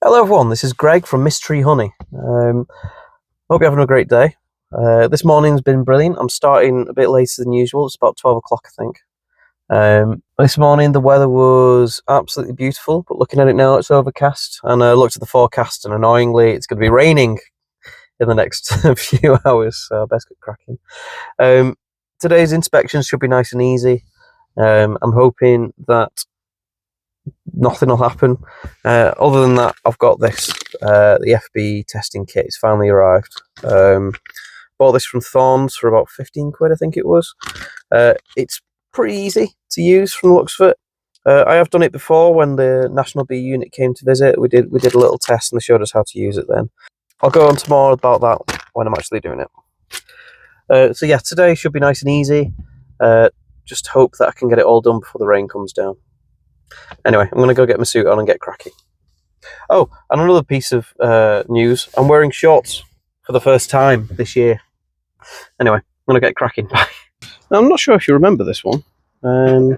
Hello everyone, this is Greg from Mystery Honey. Hope you're having a great day. This morning's been brilliant. I'm starting a bit later than usual. It's about 12 o'clock, I think. This morning the weather was absolutely beautiful, but looking at it now it's overcast. And I looked at the forecast and annoyingly it's going to be raining in the next few hours, so I best get cracking. Today's inspection should be nice and easy. I'm hoping that nothing will happen. Other than that, I've got this, the FB testing kit. It's finally arrived. Bought this from Thorns for about 15 quid, I think it was. It's pretty easy to use from the looks of it. I have done it before when the National Bee Unit came to visit. We did a little test and they showed us how to use it then. I'll go on to more about that when I'm actually doing it. So yeah, today should be nice and easy. Just hope that I can get it all done before the rain comes down. Anyway, I'm going to go get my suit on and get cracking. Oh, and another piece of news. I'm wearing shorts for the first time this year. Anyway, I'm going to get cracking. Bye. Now, I'm not sure if you remember this one. I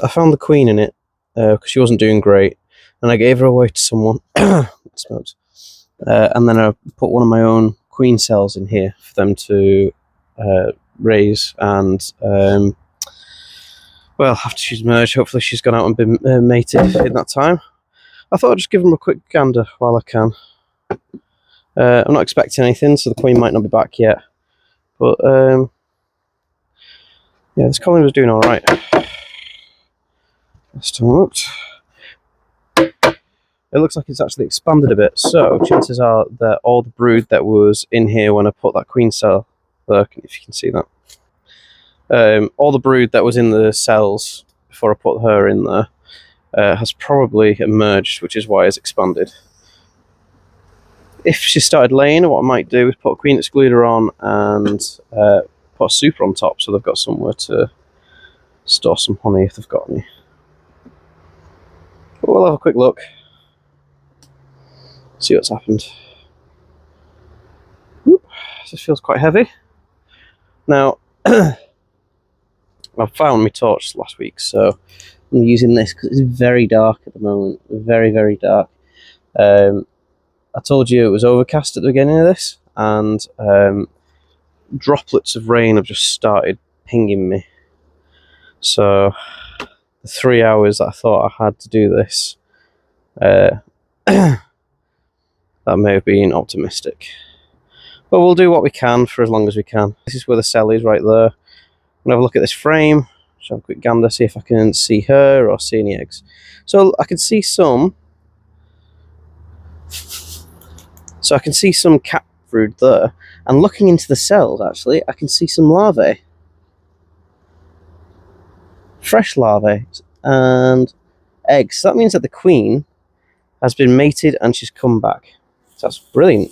found the queen in it because she wasn't doing great. And I gave her away to someone. Smokes. And then I put one of my own queen cells in here for them to raise and... well, after she's merged, hopefully she's gone out and been mated in that time. I thought I'd just give them a quick gander while I can. I'm not expecting anything, so the queen might not be back yet. But, yeah, this colony was doing alright. Last time I looked. It looks like it's actually expanded a bit, so chances are that all the brood that was in here when I put that queen cell there, if you can see that. All the brood that was in the cells before I put her in there has probably emerged, which is why it's expanded. If she started laying, what I might do is put a queen excluder on and put a super on top so they've got somewhere to store some honey if they've got any. But we'll have a quick look, see what's happened. Oop, this feels quite heavy. Now, I found my torch last week, so I'm using this because it's very dark at the moment. Very, very dark. I told you it was overcast at the beginning of this, and droplets of rain have just started pinging me. So, the 3 hours that I thought I had to do this, that may have been optimistic. But we'll do what we can for as long as we can. This is where the cell is, right there. I'm going to have a look at this frame, just have a quick gander, see if I can see her or see any eggs. So I can see some. So I can see some cat brood there. And looking into the cells, actually, I can see some larvae. Fresh larvae and eggs. So that means that the queen has been mated and she's come back. So that's brilliant.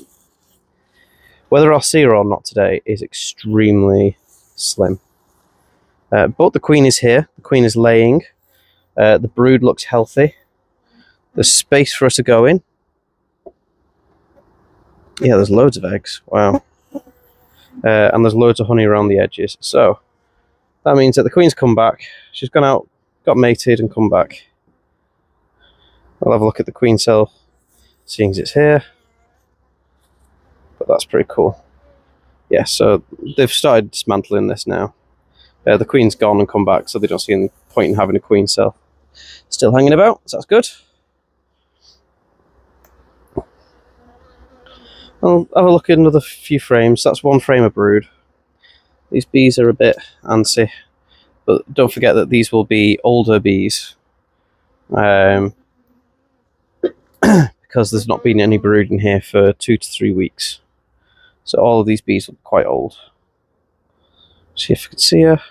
Whether I'll see her or not today is extremely slim. But the queen is here. The queen is laying. The brood looks healthy. There's space for us to go in. Yeah, there's loads of eggs. Wow. And there's loads of honey around the edges. So that means that the queen's come back. She's gone out, got mated, and come back. I'll have a look at the queen cell, seeing as it's here. But that's pretty cool. Yeah, so they've started dismantling this now. The queen's gone and come back, so they don't see any point in having a queen cell still hanging about, so that's good. I'll have a look at another few frames. That's one frame of brood. These bees are a bit antsy, but don't forget that these will be older bees. Because there's not been any brood in here for 2 to 3 weeks. So all of these bees are quite old. See if I can see her.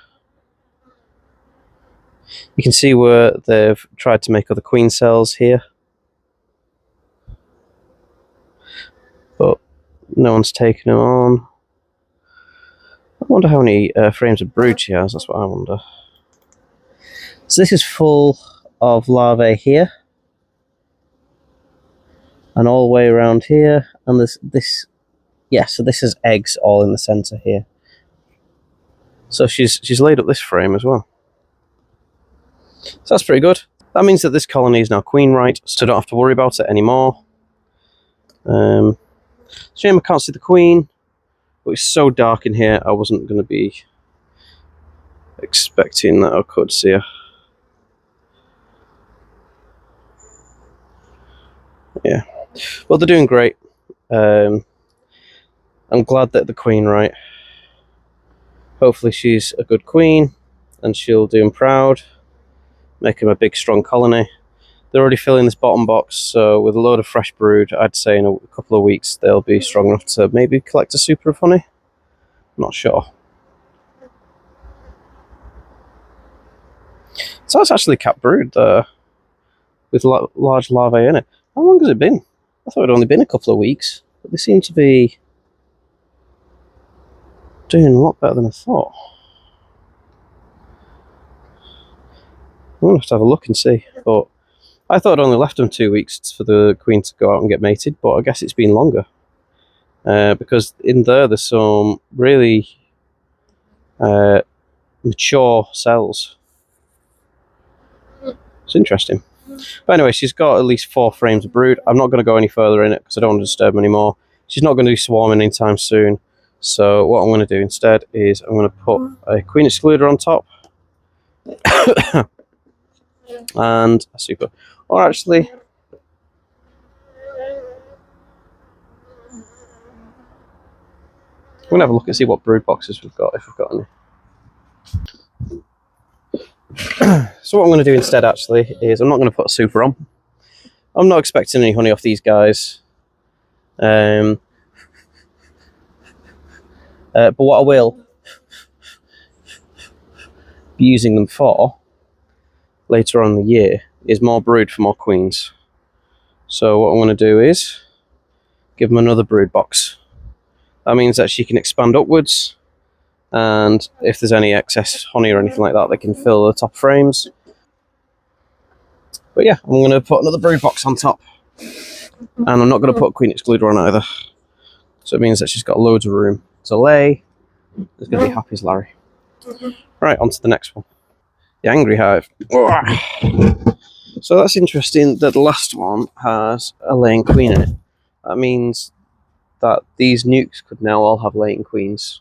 You can see where they've tried to make other queen cells here. But no one's taken them on. I wonder how many frames of brood she has, that's what I wonder. So this is full of larvae here. And all the way around here. And there's this, yeah, so this is eggs all in the centre here. So she's laid up this frame as well. So that's pretty good. That means that this colony is now queen right, so I don't have to worry about it anymore. Shame I can't see the queen, but it's so dark in here, I wasn't going to be expecting that I could see her. Yeah, well, they're doing great. I'm glad that the queen right. Hopefully she's a good queen and she'll do them proud, make them a big strong colony. They're already filling this bottom box, so with a load of fresh brood, I'd say in a couple of weeks they'll be strong enough to maybe collect a super of honey. I'm not sure. So that's actually capped brood there, with large larvae in it. How long has it been? I thought it'd only been a couple of weeks, but they seem to be doing a lot better than I thought. I'm going to have to have a look and see, but I thought I'd only left them 2 weeks for the queen to go out and get mated, but I guess it's been longer. Because in there's some really mature cells. It's interesting. But anyway, she's got at least 4 frames of brood. I'm not going to go any further in it because I don't want to disturb them anymore. She's not going to be swarming anytime soon. So what I'm going to do instead is I'm going to put a queen excluder on top. And a super. Or actually, I'm going to have a look and see what brood boxes we've got, if we've got any. So what I'm going to do instead actually is I'm not going to put a super on. I'm not expecting any honey off these guys. But what I will be using them for later on in the year is more brood for more queens. So what I'm going to do is give them another brood box. That means that she can expand upwards, and if there's any excess honey or anything like that, they can fill the top frames. But yeah, I'm going to put another brood box on top, and I'm not going to put queen excluder on either. So it means that she's got loads of room to lay. There's going to be happy as Larry. Right, on to the next one. The angry hive. So that's interesting that the last one has a laying queen in it. That means that these nukes could now all have laying queens.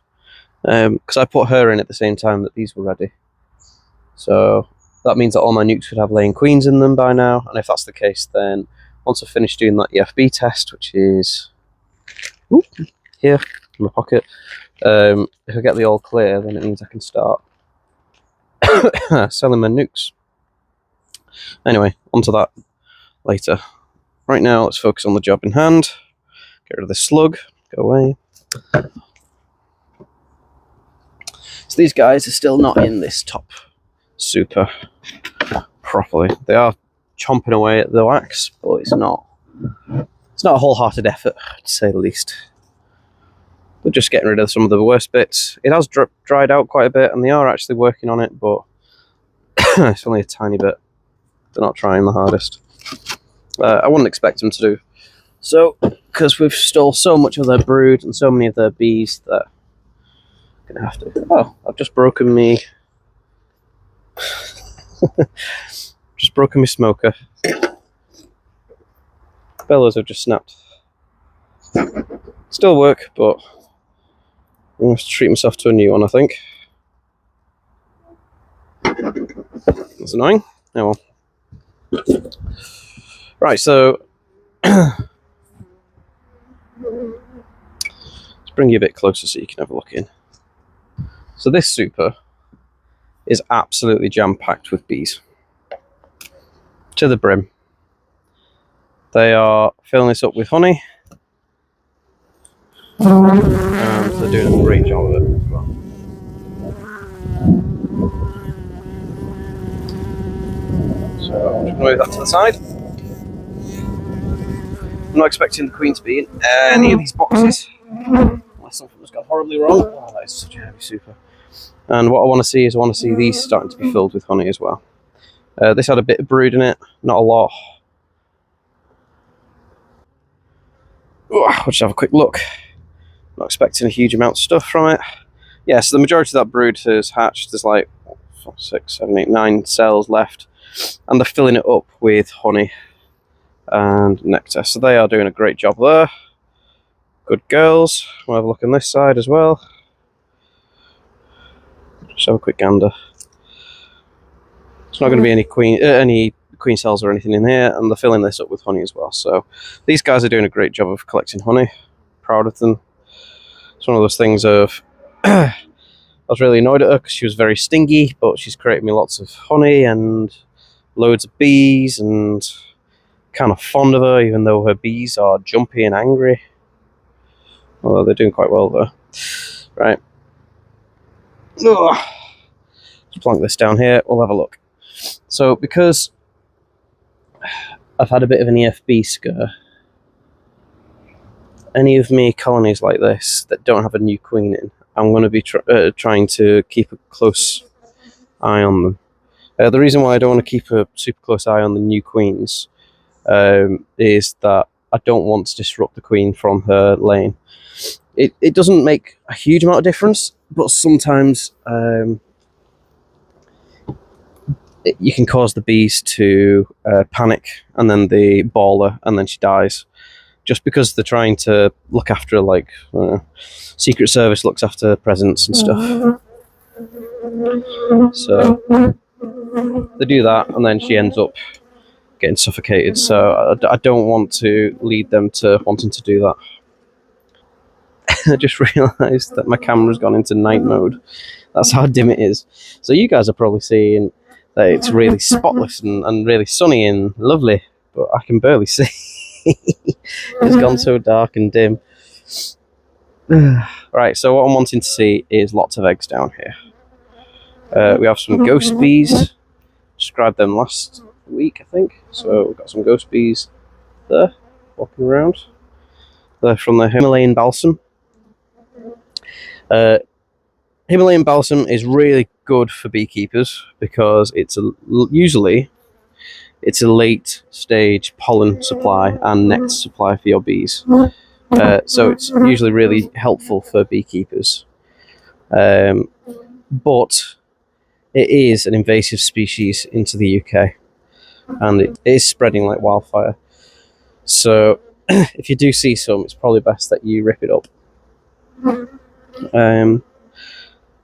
Because I put her in at the same time that these were ready. So that means that all my nukes would have laying queens in them by now. And if that's the case, then once I've finished doing that EFB test, which is here in my pocket, if I get the all clear, then it means I can start selling my nukes. Anyway, onto that later. Right now, let's focus on the job in hand. Get rid of this slug. Go away. So these guys are still not in this top super properly. They are chomping away at the wax, but it's not a wholehearted effort, to say the least. They're just getting rid of some of the worst bits. It has dried out quite a bit, and they are actually working on it, but it's only a tiny bit. They're not trying the hardest. I wouldn't expect them to do so, because we've stole so much of their brood and so many of their bees that I'm gonna have to. Oh, I've just broken me. Just broken my smoker. Bellows have just snapped. Still work, but I'm going to have to treat myself to a new one, I think. That's annoying. Oh well. Right, so let's bring you a bit closer so you can have a look in. So this super is absolutely jam-packed with bees. To the brim. They are filling this up with honey. And they're doing a great job of it as well. So I'm just going to move that to the side. I'm not expecting the queen to be in any of these boxes, unless something has gone horribly wrong. Oh, that is such a heavy super. And what I want to see is these starting to be filled with honey as well. This had a bit of brood in it, not a lot. I'll just have a quick look. Not expecting a huge amount of stuff from it. Yeah, so the majority of that brood has hatched. There's like 4, 6, 7, 8, 9 cells left. and they're filling it up with honey and nectar. So they are doing a great job there. Good girls. We'll have a look on this side as well. Just have a quick gander. It's not going to be any queen cells or anything in here, and they're filling this up with honey as well. So these guys are doing a great job of collecting honey. Proud of them. It's one of those things of I was really annoyed at her because she was very stingy, but she's created me lots of honey and loads of bees, and kind of fond of her, even though her bees are jumpy and angry. Although they're doing quite well though. Right. Ugh. Let's plonk this down here. We'll have a look. So because I've had a bit of an EFB scare, any of me colonies like this that don't have a new queen in, I'm going to be trying to keep a close eye on them. The reason why I don't want to keep a super close eye on the new queens is that I don't want to disrupt the queen from her lane. It doesn't make a huge amount of difference, but sometimes you can cause the bees to panic, and then they ball her, and then she dies. Just because they're trying to look after her, like Secret Service looks after presents and stuff. So they do that, and then she ends up getting suffocated. So I don't want to lead them to wanting to do that. I just realised that my camera's gone into night mode. That's how dim it is. So you guys are probably seeing that it's really spotless and really sunny and lovely, but I can barely see. It's gone so dark and dim. Right, so what I'm wanting to see is lots of eggs down here. We have some ghost bees. Described them last week, I think. So we've got some ghost bees there, walking around. They're from the Himalayan balsam. Himalayan balsam is really good for beekeepers because usually it's a late stage pollen supply and nectar supply for your bees. So it's usually really helpful for beekeepers. But it is an invasive species into the UK, and it is spreading like wildfire. So if you do see some, it's probably best that you rip it up.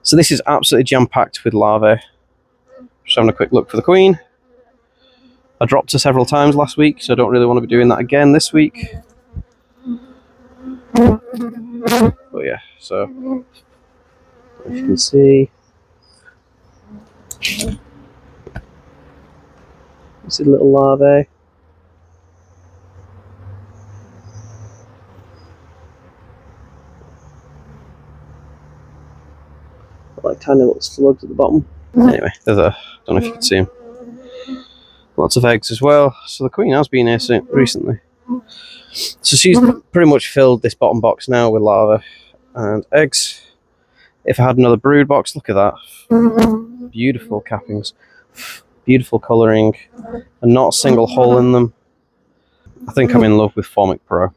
So this is absolutely jam-packed with larvae. Just having a quick look for the queen. I dropped her several times last week, so I don't really want to be doing that again this week. But yeah, so as you can see, this is a little larvae. Like tiny little slugs at the bottom. Anyway, there's a, don't know if you can see them. Lots of eggs as well. So the queen has been here recently. So she's pretty much filled this bottom box now with larvae and eggs. If I had another brood box, look at that. Beautiful cappings, beautiful colouring, and not a single hole in them. I think I'm in love with Formic Pro.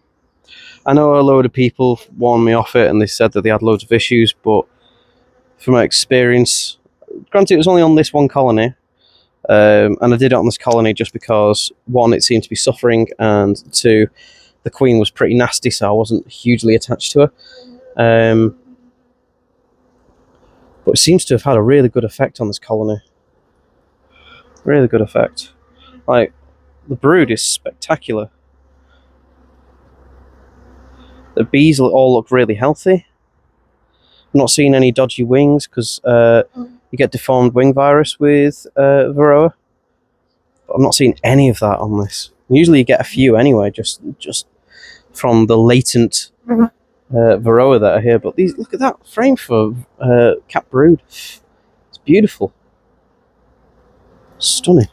I know a load of people warned me off it and they said that they had loads of issues, but from my experience, granted it was only on this one colony, and I did it on this colony just because, one, it seemed to be suffering, and two, the queen was pretty nasty, so I wasn't hugely attached to her. But it seems to have had a really good effect on this colony. Really good effect. Like, the brood is spectacular. The bees all look really healthy. I'm not seeing any dodgy wings because you get deformed wing virus with Varroa. But I'm not seeing any of that on this. Usually you get a few anyway, just from the latent Varroa that are here. But these, look at that frame for cap brood. It's beautiful. Stunning.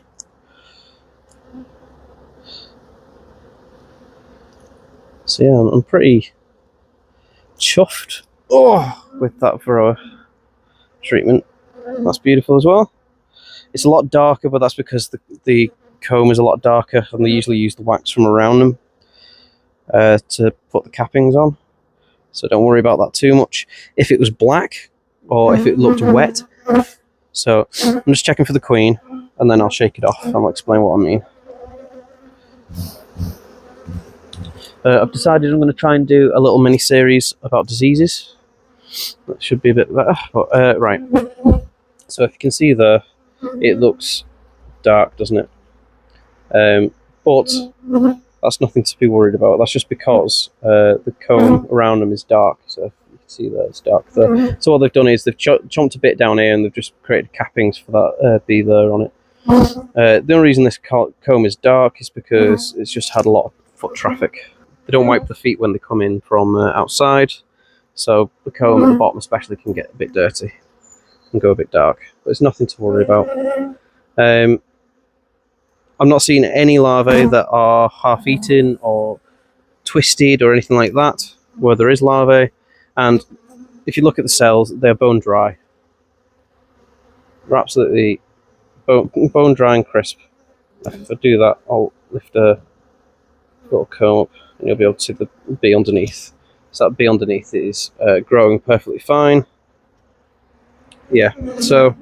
So yeah, I'm pretty chuffed with that Varroa treatment. That's beautiful as well. It's a lot darker, but that's because the comb is a lot darker, and they usually use the wax from around them to put the cappings on. So don't worry about that too much. If it was black or if it looked wet. So I'm just checking for the queen. and then I'll shake it off and I'll explain what I mean. I've decided I'm going to try and do a little mini series about diseases. That should be a bit better, but right. So if you can see there, it looks dark, doesn't it? But that's nothing to be worried about. That's just because the comb around them is dark. So if you can see there, it's dark there. So what they've done is they've chomped a bit down here and they've just created cappings for that bee there on it. The only reason this comb is dark is because it's just had a lot of foot traffic. They don't wipe the feet when they come in from outside, so the comb at the bottom especially can get a bit dirty and go a bit dark. But it's nothing to worry about. I'm not seeing any larvae that are half-eaten or twisted or anything like that, where there is larvae. And if you look at the cells, they're bone dry. They're absolutely bone dry and crisp. If I do that, I'll lift a little comb up and you'll be able to see the bee underneath. So that bee underneath is growing perfectly fine. Yeah, so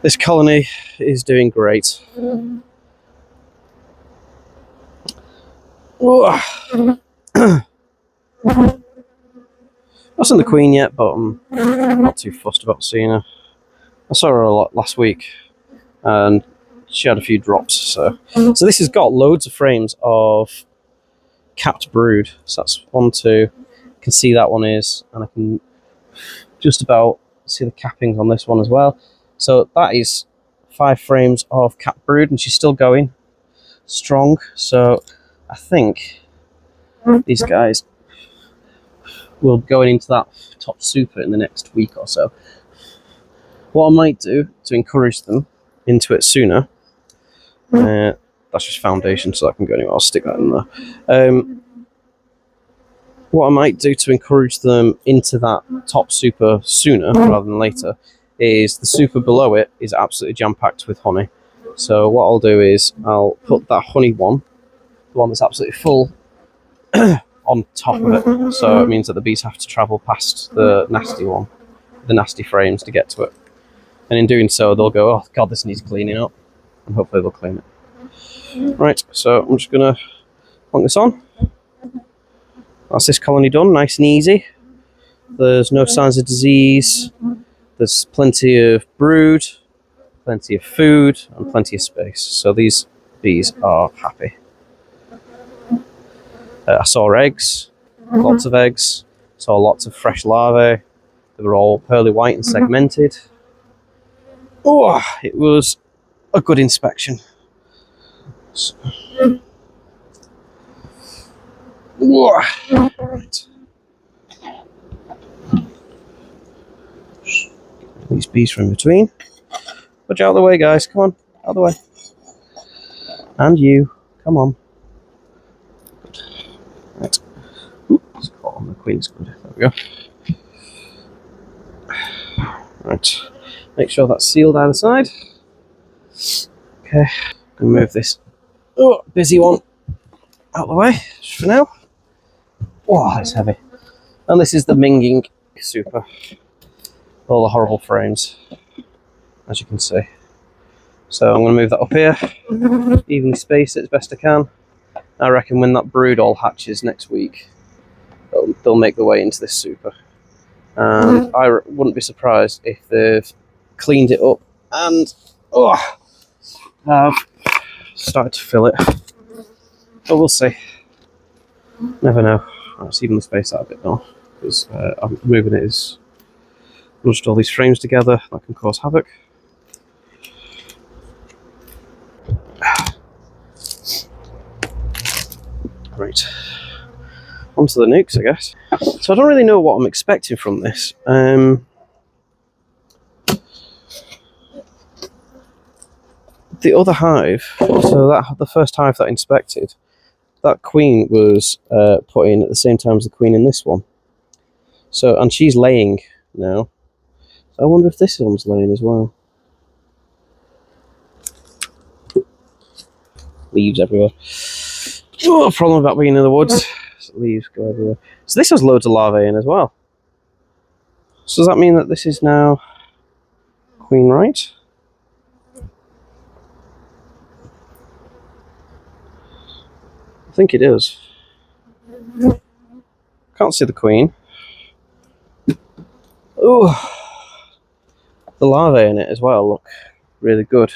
this colony is doing great. Not seen the queen yet, but I'm not too fussed about seeing her. I saw her a lot last week, and she had a few drops. So this has got loads of frames of capped brood. So that's 1, 2. You can see that one is, and I can just about see the cappings on this one as well. So that is 5 frames of capped brood, and she's still going strong. So I think these guys will go into that top super in the next week or so. What I might do to encourage them into it sooner, that's just foundation, so that can go anywhere. I'll stick that in there. What I might do to encourage them into that top super sooner rather than later is the super below it is absolutely jam-packed with honey. So what I'll do is I'll put that honey one, the one that's absolutely full, on top of it. So it means that the bees have to travel past the nasty one, the nasty frames, to get to it. And in doing so, they'll go, oh god, this needs cleaning up, and hopefully they'll clean it. Right, so I'm just going to plonk this on. That's this colony done, nice and easy. There's no signs of disease. There's plenty of brood, plenty of food, and plenty of space. So these bees are happy. I saw eggs, lots of eggs. Saw lots of fresh larvae. They were all pearly white and segmented. Oh, it was a good inspection. So. Right. These bees from between. Put you out of the way, guys. Come on, out of the way. And you, come on. Good. Right. It's caught on the queen's good. There we go. Right. Make sure that's sealed either side. Okay. Gonna move this busy one out of the way just for now. Oh, it's heavy. And this is the minging super. All the horrible frames, as you can see. So I'm going to move that up here, evenly space it as best I can. I reckon when that brood all hatches next week, they'll make their way into this super. And I wouldn't be surprised if they've cleaned it up and have started to fill it. But we'll see. Never know. Let's even the space out a bit more, because I'm moving it is nudged all these frames together. That can cause havoc. Right, onto the nukes, I guess. So I don't really know what I'm expecting from this. The other hive, so that the first hive that I inspected, that queen was put in at the same time as the queen in this one. So, and she's laying now. So I wonder if this one's laying as well. Leaves everywhere. Oh, problem about being in the woods. Leaves go everywhere. So this has loads of larvae in as well. So does that mean that this is now queen right? I think it is. Can't see the queen. Oh, the larvae in it as well look really good.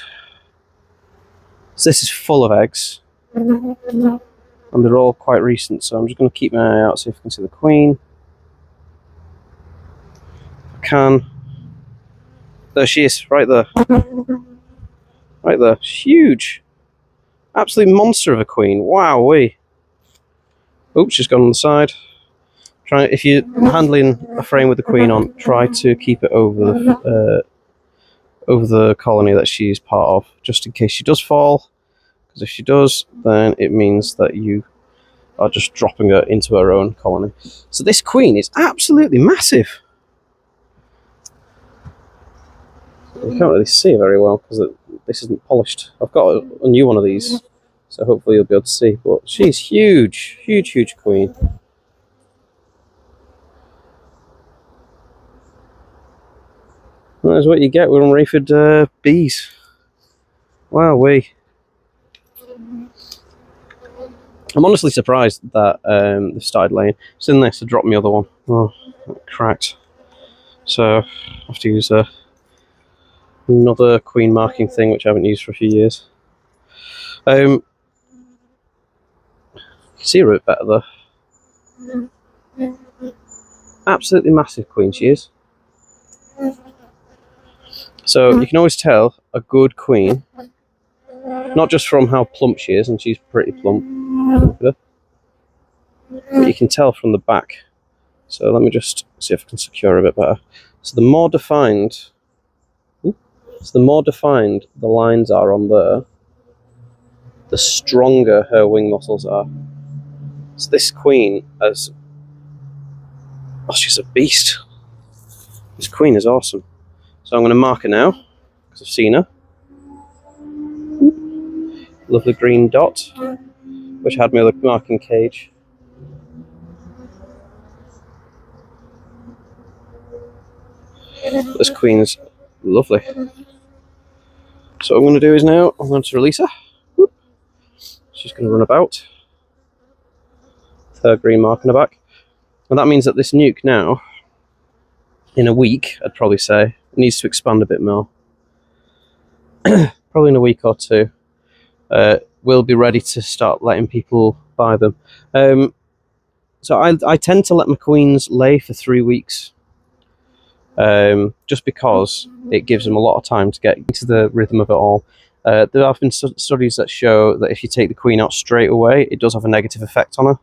So this is full of eggs, and they're all quite recent, so I'm just going to keep my eye out, see if I can see the queen. I can. There she is, right there. Right there. She's huge. Absolute monster of a queen. Wowee. Oops, she's gone on the side. Try, if you're handling a frame with the queen on, try to keep it over the colony that she's part of, just in case she does fall. Because if she does, then it means that you are just dropping her into her own colony. So this queen is absolutely massive. You can't really see it very well because this isn't polished. I've got a new one of these, so hopefully you'll be able to see. But she's huge, huge, huge queen. That's what you get with unrafid bees. Wowee. I'm honestly surprised that they've started laying. It's in this, I dropped my other one. Oh, it cracked. So I have to use another queen marking thing, which I haven't used for a few years. You can see her a bit better though. Absolutely massive queen she is. So you can always tell a good queen, not just from how plump she is, and she's pretty plump, but you can tell from the back. So let me just see if I can secure her a bit better. So the more defined the lines are on there, the stronger her wing muscles are. So this queen she's a beast. This queen is awesome. So I'm going to mark her now, because I've seen her. Lovely green dot, which had my other marking cage. This queen's lovely. So what I'm going to do is now, I'm going to release her. Whoop. She's going to run about. Third green mark on her back. And that means that this nuke now, in a week, I'd probably say, needs to expand a bit more. Probably in a week or two. We'll be ready to start letting people buy them. So I tend to let my queens lay for 3 weeks. Just because it gives them a lot of time to get into the rhythm of it all. There have been studies that show that if you take the queen out straight away, it does have a negative effect on her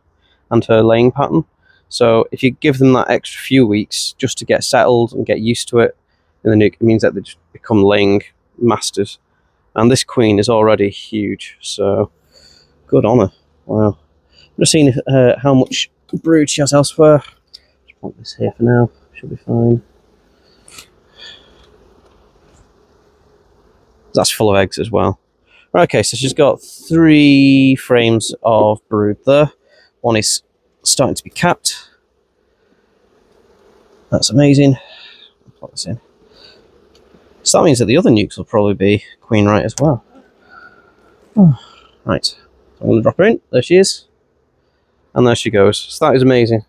and her laying pattern. So if you give them that extra few weeks just to get settled and get used to it in the nuke, it means that they just become laying masters. And this queen is already huge, so good on her. Wow. I'm just seeing how much brood she has elsewhere. Just put this here for now, she'll be fine. That's full of eggs as well. Okay, so she's got 3 frames of brood there. One is starting to be capped. That's amazing. I'll put this in. So that means that the other nukes will probably be queen right as well. Oh, right, so I'm going to drop her in. There she is. And there she goes. So that is amazing.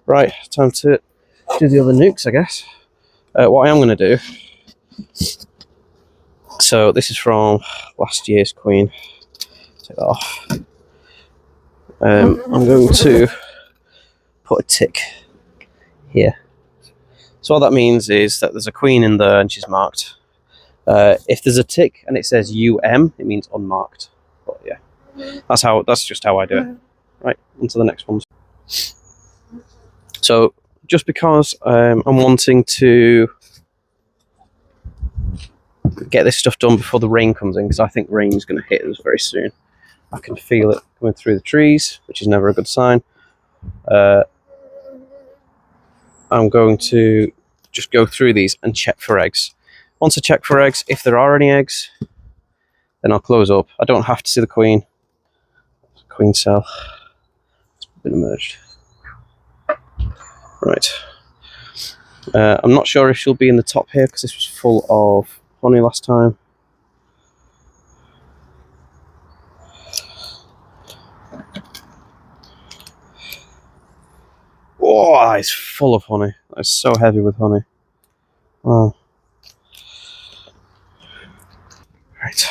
Right, time to do the other nukes, I guess. What I am going to do... So this is from last year's queen. Take that off. I'm going to put a tick here. So what that means is that there's a queen in there and she's marked. If there's a tick and it says UM, it means unmarked. But yeah, that's just how I do it. Right, on to the next one. So just because I'm wanting to get this stuff done before the rain comes in, because I think rain is going to hit us very soon. I can feel it coming through the trees, which is never a good sign. I'm going to just go through these and check for eggs. Once I check for eggs, if there are any eggs, then I'll close up. I don't have to see the queen. Queen cell. It's been emerged. Right. I'm not sure if she'll be in the top here because this was full of honey last time. That is full of honey. That is so heavy with honey. Wow. Right.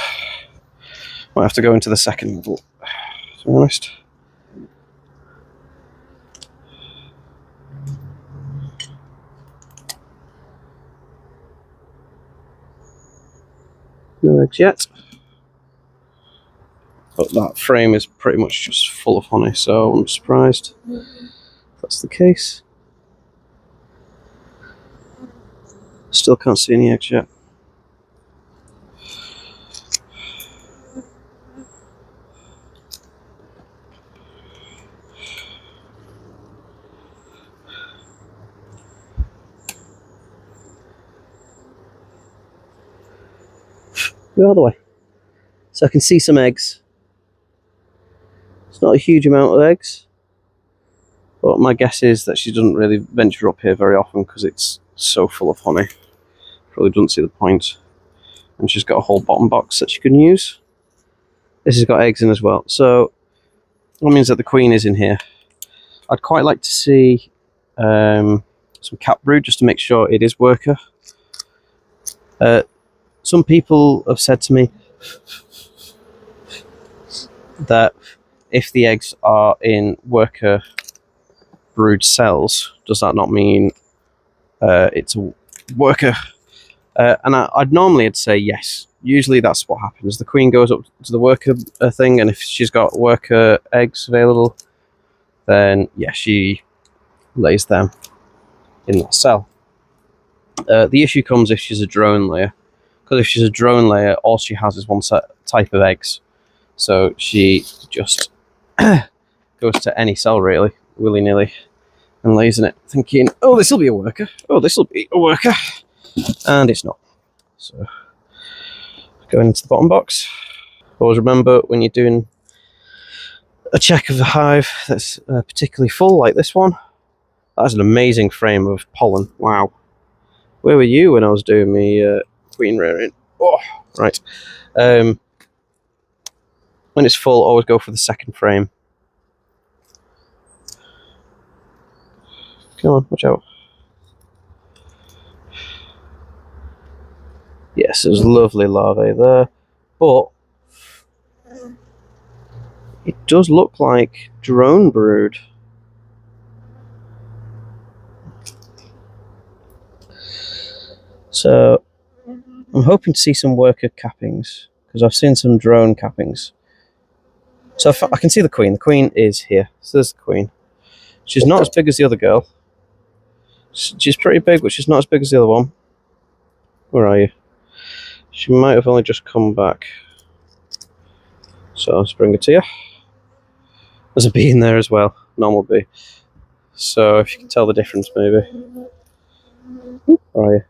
Might have to go into the second level, to be honest. No eggs yet. But that frame is pretty much just full of honey, so I'm surprised if that's the case. Still can't see any eggs yet. Go all the way. So I can see some eggs. It's not a huge amount of eggs, but my guess is that she doesn't really venture up here very often because it's so full of honey. Probably doesn't see the point. And she's got a whole bottom box that she can use. This has got eggs in as well, so that means that the queen is in here. I'd quite like to see some cap brood just to make sure it is worker. Some people have said to me that if the eggs are in worker brood cells, does that not mean it's a worker? And I'd normally say yes. Usually that's what happens. The queen goes up to the worker thing, and if she's got worker eggs available, then yeah, she lays them in that cell. The issue comes if she's a drone layer, because if she's a drone layer, all she has is one type of eggs. So she just goes to any cell really, willy-nilly, and lays in it, thinking, oh, this will be a worker. Oh, this will be a worker. And it's not. So going into the bottom box. Always remember when you're doing a check of the hive that's particularly full, like this one. That's an amazing frame of pollen. Wow. Where were you when I was doing my queen rearing? Oh, right. When it's full, always go for the second frame. Come on, watch out. Yes, there's lovely larvae there, but it does look like drone brood. So I'm hoping to see some worker cappings, because I've seen some drone cappings. So I can see the queen. The queen is here. So there's the queen. She's not as big as the other girl. She's pretty big, but she's not as big as the other one. Where are you? She might have only just come back. So let's bring her to you. There's a bee in there as well, normal bee. So if you can tell the difference, maybe. Where are you?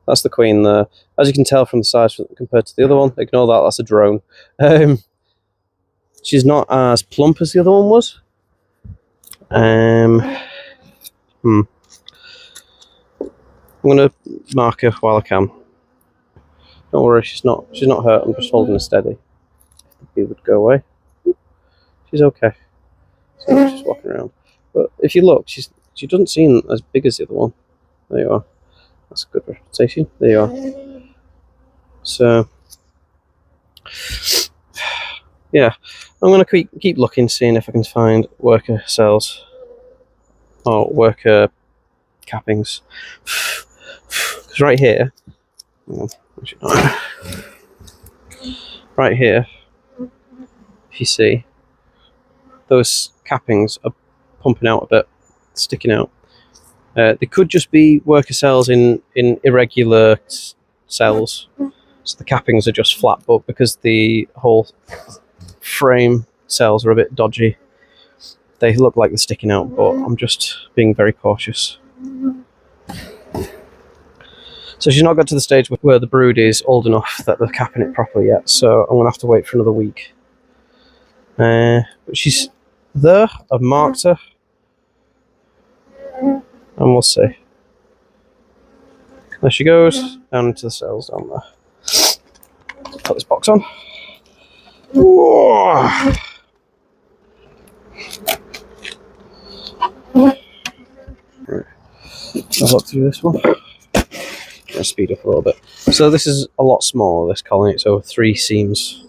That's the queen there. As you can tell from the size compared to the other one, ignore that, that's a drone. She's not as plump as the other one was. I'm gonna mark her while I can. Don't worry, she's not hurt. I'm just holding her steady. The bee would go away. She's okay. So she's walking around. But if you look, she doesn't seem as big as the other one. There you are. That's a good representation. There you are. So yeah, I'm gonna keep looking, seeing if I can find worker cells or worker cappings. Because right here. Right here, if you see, those cappings are pumping out a bit, sticking out. They could just be worker cells in irregular cells, so the cappings are just flat, but because the whole frame cells are a bit dodgy, they look like they're sticking out, but I'm just being very cautious. So she's not got to the stage where the brood is old enough that they're capping it properly yet, so I'm going to have to wait for another week. But she's there, I've marked her, and we'll see. There she goes, down into the cells down there. Put this box on. Whoa. Right. have a look through this one. I'll speed up a little bit. So this is a lot smaller, this colony. It's over 3 seams.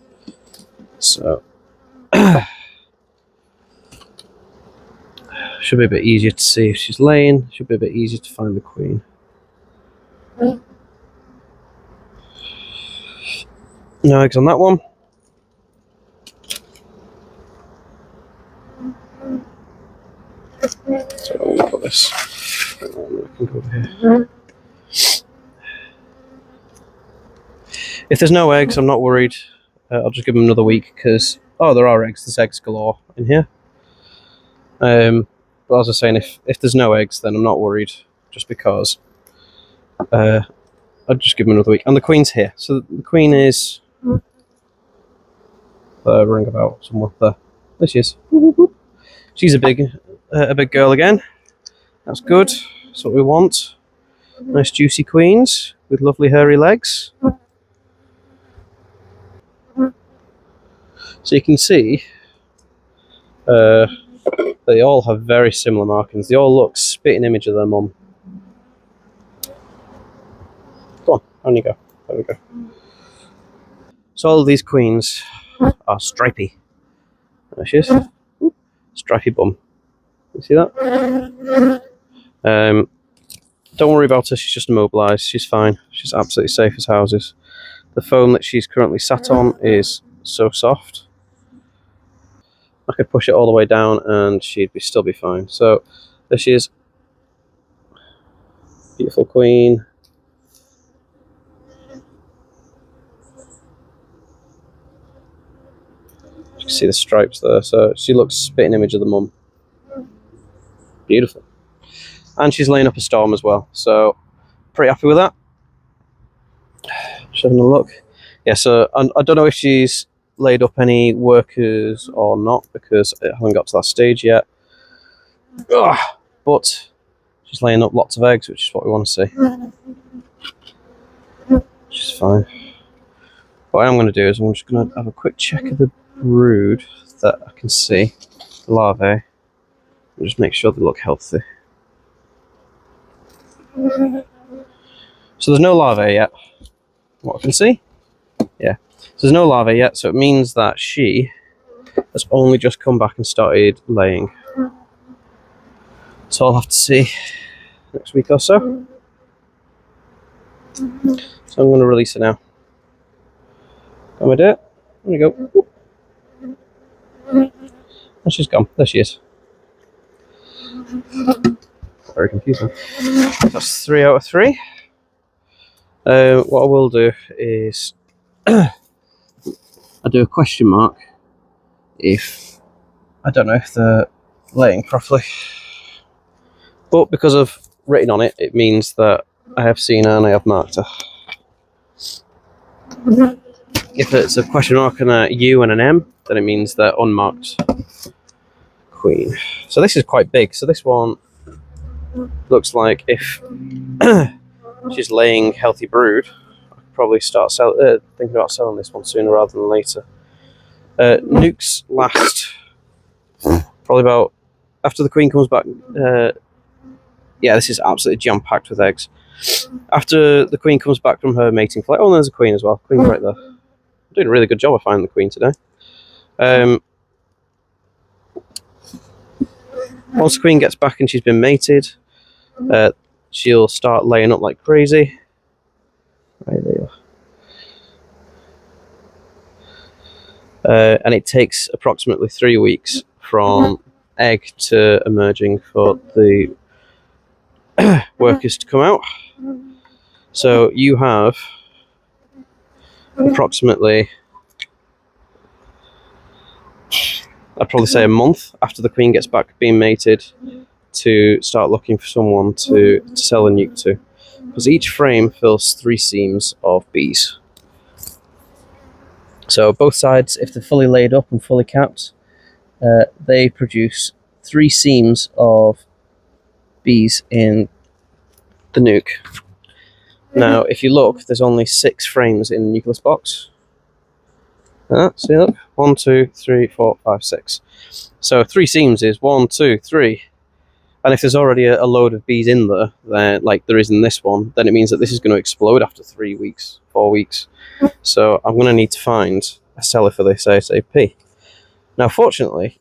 So should be a bit easier to see if she's laying. Should be a bit easier to find the queen. No eggs on that one. So I'm going to put this. I can go over here. If there's no eggs, I'm not worried. I'll just give them another week because there are eggs. There's eggs galore in here. But as I was saying, if there's no eggs, then I'm not worried. Just because I'll just give them another week. And the queen's here. So the queen is ring about somewhere there. There she is. She's a big girl again. That's good. That's what we want. Nice juicy queens with lovely hairy legs. So you can see they all have very similar markings. They all look spitting image of their mum. Go on, on you go. There we go. So all of these queens are stripy. There she is. Stripy bum. You see that? Don't worry about her, she's just immobilised. She's fine. She's absolutely safe as houses. The foam that she's currently sat on is so soft. I could push it all the way down and she'd still be fine. So there she is. Beautiful queen. You can see the stripes there. So she looks spitting image of the mum. Beautiful. And she's laying up a storm as well. So pretty happy with that. Just having a look. Yeah, so I don't know if she's laid up any workers or not because it hasn't got to that stage yet. Ugh, but she's laying up lots of eggs, which is what we want to see. Which is fine. What I am going to do is I'm just going to have a quick check of the brood that I can see, the larvae, and just make sure they look healthy. So there's no larvae yet, what I can see. Yeah, so there's no larvae yet, so it means that she has only just come back and started laying. So I'll have to see next week or so. So I'm going to release her now. Can I do it? There we go. And she's gone. There she is. Very confusing. That's 3 out of 3. What I will do is I do a question mark if I don't know if they're laying properly, but because I've written on it, it means that I have seen her and I have marked her. If it's a question mark and a U and an M, then it means they're unmarked queen. So this is quite big. So this one looks like if she's laying healthy brood, I could probably start thinking about selling this one sooner rather than later. Nukes last probably about after the queen comes back. Yeah, this is absolutely jam-packed with eggs. After the queen comes back from her mating flight, oh, there's a queen as well. Queen's right there. I'm doing a really good job of finding the queen today. Once the queen gets back and she's been mated, she'll start laying up like crazy. Right there you are. And it takes approximately 3 weeks from egg to emerging for the workers to come out. So you have approximately, I'd probably say a month after the queen gets back being mated to start looking for someone to sell a nuke to, because each frame fills 3 seams of bees. So both sides, if they're fully laid up and fully capped, they produce 3 seams of bees in the nuke. Now, if you look, there's only 6 frames in the nucleus box. See, look, 1, 2, 3, 4, 5, 6. So 3 seams is 1, 2, 3. And if there's already a load of bees in there, like there is in this one, then it means that this is going to explode after 3 weeks, 4 weeks. So I'm going to need to find a seller for this ASAP. Now, fortunately,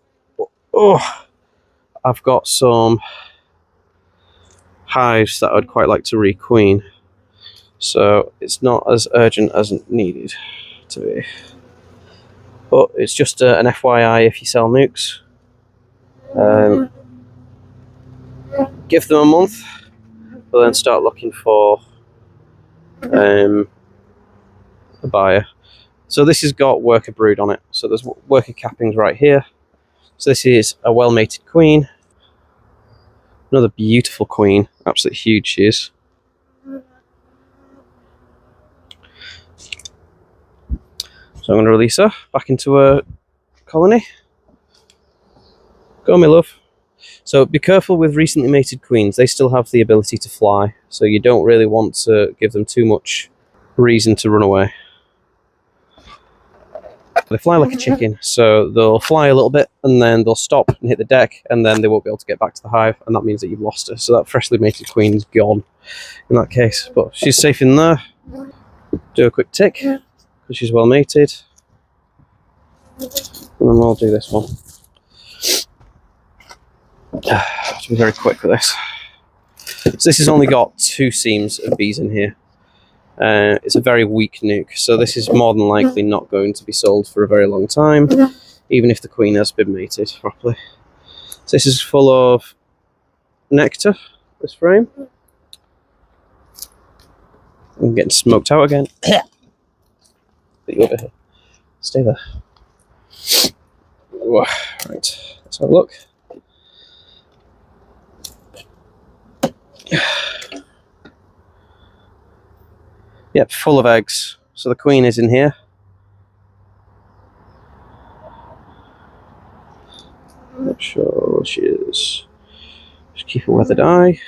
I've got some hives that I'd quite like to requeen. So it's not as urgent as needed to be. But it's just an FYI if you sell nukes. Give them a month, but then start looking for a buyer. So this has got worker brood on it. So there's worker cappings right here. So this is a well-mated queen. Another beautiful queen. Absolutely huge she is. So I'm going to release her back into her colony. Go, my love. So be careful with recently mated queens. They still have the ability to fly. So you don't really want to give them too much reason to run away. They fly like a chicken, so they'll fly a little bit and then they'll stop and hit the deck, and then they won't be able to get back to the hive, and that means that you've lost her. So that freshly mated queen's gone in that case, but she's safe in there. Do a quick tick because she's well mated, and then we'll do this one. Have to be very quick with this. So this has only got 2 seams of bees in here. It's a very weak nuke, so this is more than likely not going to be sold for a very long time, even if the queen has been mated properly. So this is full of nectar, this frame. I'm getting smoked out again. Put you over here. Stay there. Right, let's have a look. Yep, full of eggs. So the queen is in here. Not sure where she is. Just keep a weathered eye.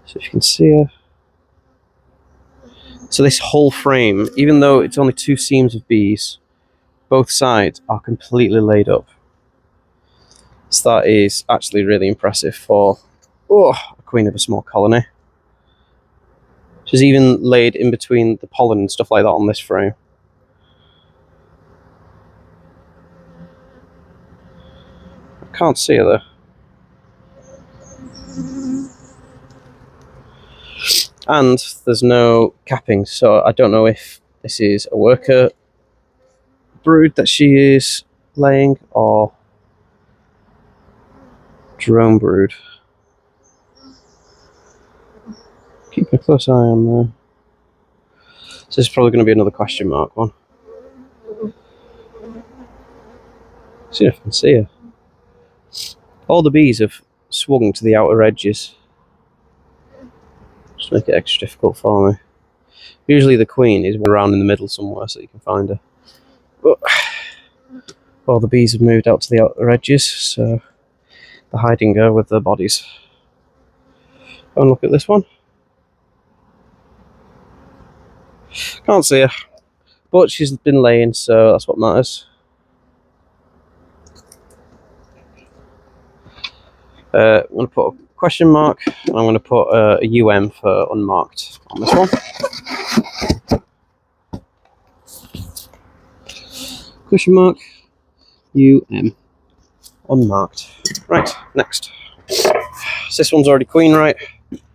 See if you can see her. So this whole frame, even though it's only 2 seams of bees, both sides are completely laid up. So that is actually really impressive for a queen of a small colony. She's even laid in between the pollen and stuff like that on this frame. I can't see her though. And there's no capping, so I don't know if this is a worker brood that she is laying or drone brood. Keep a close eye on there. So this is probably going to be another question mark one. See if I can see her. All the bees have swung to the outer edges. Just make it extra difficult for me. Usually the queen is around in the middle somewhere so you can find her. But all the bees have moved out to the outer edges, so they're hiding her with their bodies. Go and look at this one. Can't see her, but she's been laying, so that's what matters. I'm going to put a question mark, and I'm going to put a UM for unmarked on this one. Question mark, UM, unmarked. Right, next. So this one's already queen, right?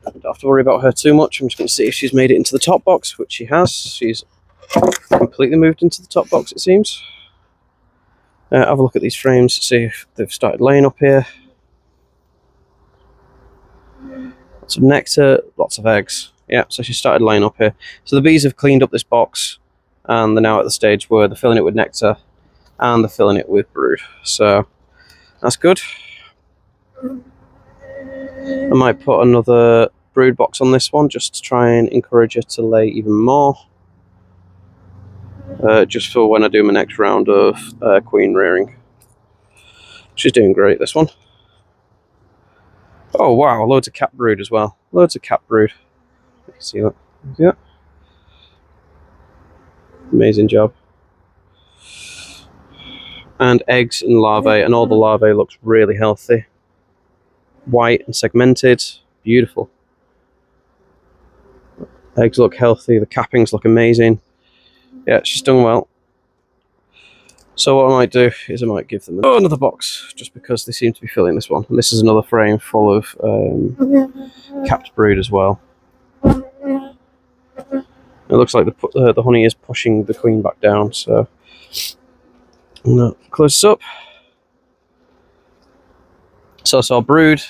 Don't have to worry about her too much. I'm just going to see if she's made it into the top box, which she has. She's completely moved into the top box, it seems. Have a look at these frames, see if they've started laying up here. Lots of nectar, lots of eggs. Yeah, so she started laying up here. So the bees have cleaned up this box, and they're now at the stage where they're filling it with nectar, and they're filling it with brood. So that's good. I might put another brood box on this one just to try and encourage her to lay even more. Just for when I do my next round of queen rearing. She's doing great, this one. Oh wow, loads of cap brood as well. Loads of cap brood. You can see that. Yeah. Amazing job. And eggs and larvae, and all the larvae looks really healthy. white and segmented. Beautiful. Eggs look healthy. The cappings look amazing. Yeah, she's done well. So what I might do is I might give them another box, just because they seem to be filling this one. And this is another frame full of capped brood as well. It looks like the honey is pushing the queen back down, so I'm going to close this up. So I saw brood,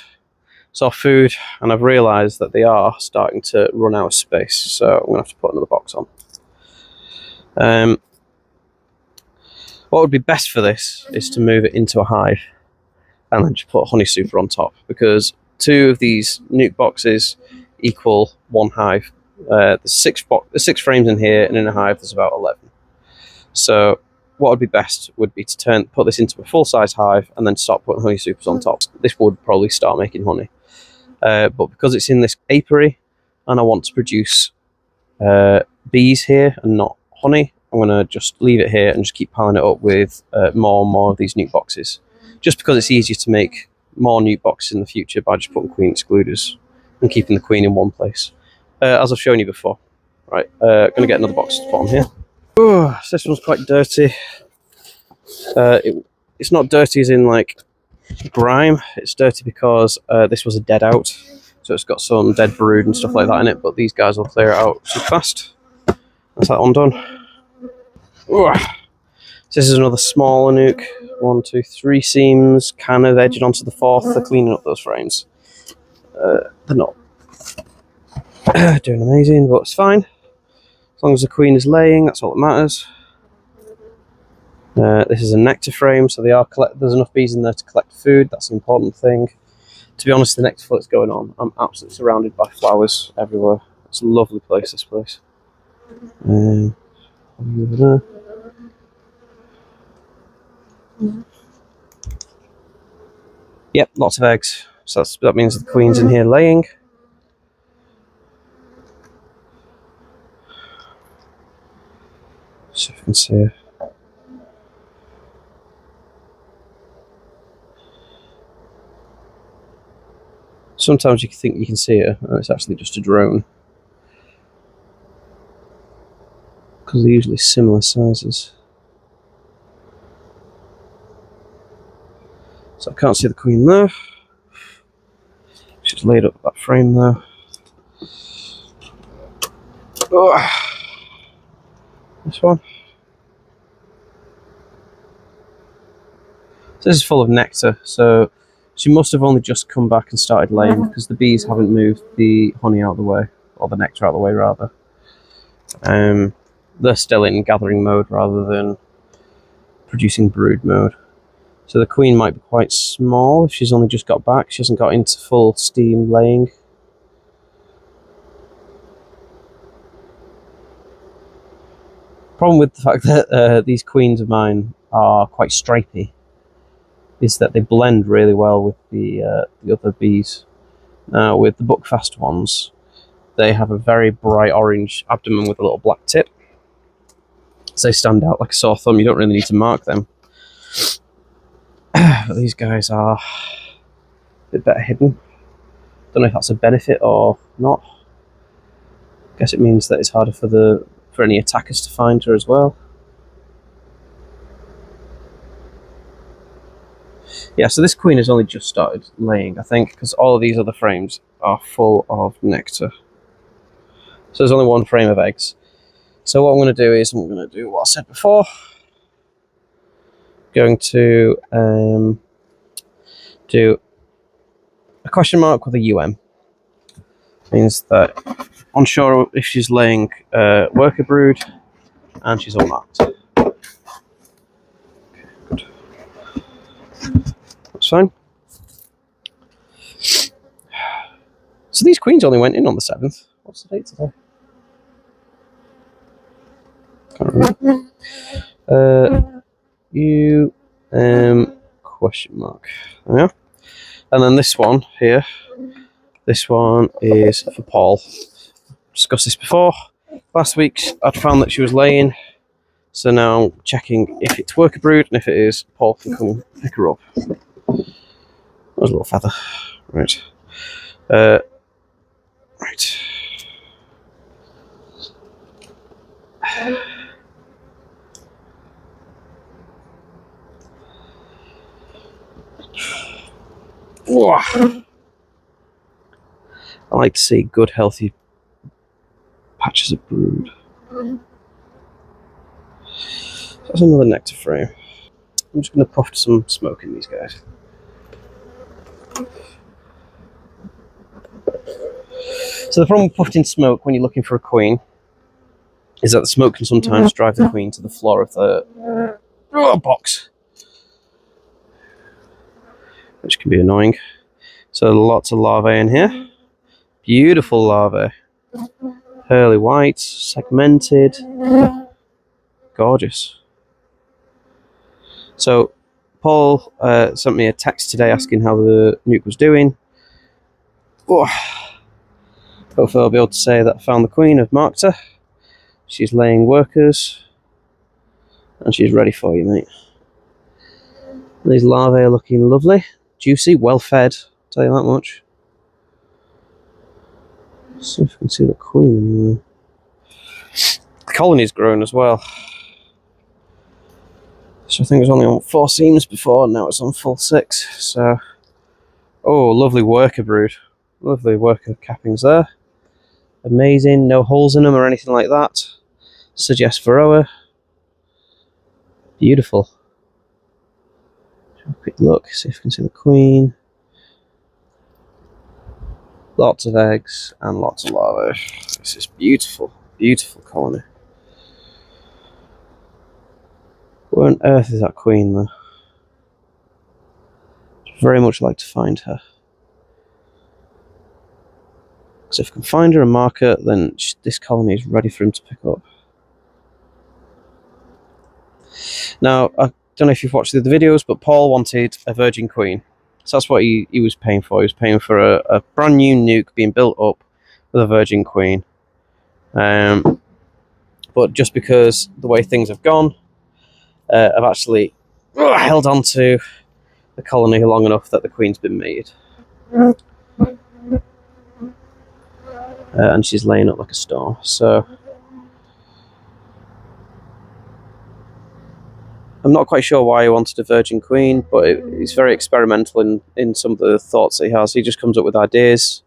saw food, and I've realised that they are starting to run out of space, so I'm going to have to put another box on. What would be best for this is to move it into a hive and then just put honey super on top, because 2 of these nuke boxes equal 1 hive. There's 6 frames in here, and in a hive there's about 11. So what would be best would be to put this into a full-size hive and then start putting honey supers on top. This would probably start making honey. But because it's in this apiary and I want to produce bees here and not honey, I'm going to just leave it here and just keep piling it up with more and more of these nuke boxes. Just because it's easier to make more nuke boxes in the future by just putting queen excluders and keeping the queen in one place. As I've shown you before. Right, going to get another box to put on here. Ooh, so this one's quite dirty. It's not dirty as in like grime, it's dirty because this was a dead out. So it's got some dead brood and stuff like that in it, but these guys will clear it out super fast. That's that one done. Ooh. So this is another smaller nuke. 1, 2, 3 seams, kind of edging onto the 4th. They're cleaning up those frames. They're not doing amazing, but it's fine. As long as the queen is laying, that's all that matters. This is a nectar frame, so there's enough bees in there to collect food. That's an important thing. To be honest, the nectar flow's going on. I'm absolutely surrounded by flowers everywhere. It's a lovely place, this place. Over there. Yep, lots of eggs. So that means the queen's in here laying. So if you can see her. Sometimes you think you can see her, and it's actually just a drone. Because they're usually similar sizes. So I can't see the queen there. She's laid up that frame there. Oh. This one. So this is full of nectar, so she must have only just come back and started laying, because the bees haven't moved the honey out of the way, or the nectar out of the way rather. They're still in gathering mode rather than producing brood mode. So the queen might be quite small if she's only just got back. She hasn't got into full steam laying. Problem with the fact that these queens of mine are quite stripy is that they blend really well with the other bees. Now with the buckfast ones, they have a very bright orange abdomen with a little black tip. So they stand out like a sore thumb. You don't really need to mark them. But these guys are a bit better hidden. Don't know if that's a benefit or not. Guess it means that it's harder for any attackers to find her as well. Yeah, so this queen has only just started laying, I think, because all of these other frames are full of nectar. So there's only 1 frame of eggs. So what I'm going to do is I'm going to do what I said before. Going to do a question mark with a UM. Means that unsure if she's laying worker brood, and she's all marked. Okay, good. That's fine. So these queens only went in on the 7th. What's the date today? Can't remember. Question mark. Yeah. And then this one here. This one is for Paul. Discussed this before. Last week I'd found that she was laying, so now I'm checking if it's worker brood, and if it is, Paul can come pick her up. That was a little feather. Right. Right. Whoa. I like to see good, healthy patches of brood. That's another nectar frame. I'm just going to puff some smoke in these guys. So the problem with puffed in smoke when you're looking for a queen is that the smoke can sometimes drive the queen to the floor of the box, which can be annoying. So lots of larvae in here. Beautiful larvae. Pearly white, segmented. Gorgeous. So Paul sent me a text today asking how the nuke was doing. Oh, hopefully I'll be able to say that I found the queen, I've marked her. She's laying workers. And she's ready for you, mate. These larvae are looking lovely. Juicy, well fed, I'll tell you that much. Let's see if we can see the queen. The colony's grown as well. So I think it was only on 4 seams before, now it's on full 6. So, oh, lovely worker brood. Lovely worker cappings there. Amazing, no holes in them or anything like that. Suggests Varroa. Beautiful. Have a quick look, see if we can see the queen. Lots of eggs and lots of larvae. This is beautiful, beautiful colony. Where on earth is that queen though? I'd very much like to find her. Because if I can find her and mark her, then this colony is ready for him to pick up. Now, I don't know if you've watched the other videos, but Paul wanted a virgin queen. So that's what he was paying for. He was paying for a brand new nuke being built up with a virgin queen. But just because the way things have gone, I've actually held on to the colony long enough that the queen's been made. And she's laying up like a star. So I'm not quite sure why he wanted a virgin queen, but he's very experimental in some of the thoughts that he has. He just comes up with ideas,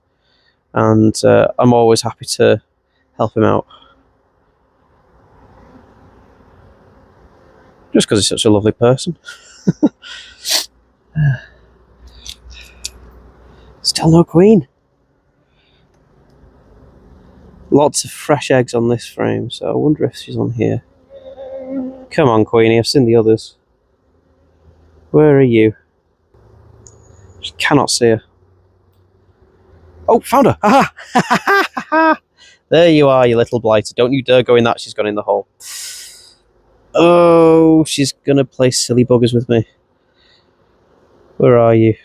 and I'm always happy to help him out. Just because he's such a lovely person. Still no queen. Lots of fresh eggs on this frame, so I wonder if she's on here. Come on, Queenie, I've seen the others. Where are you? Just cannot see her. Oh, found her! Aha! There you are, you little blighter. Don't you dare go in that, she's gone in the hole. Oh, she's gonna play silly buggers with me. Where are you?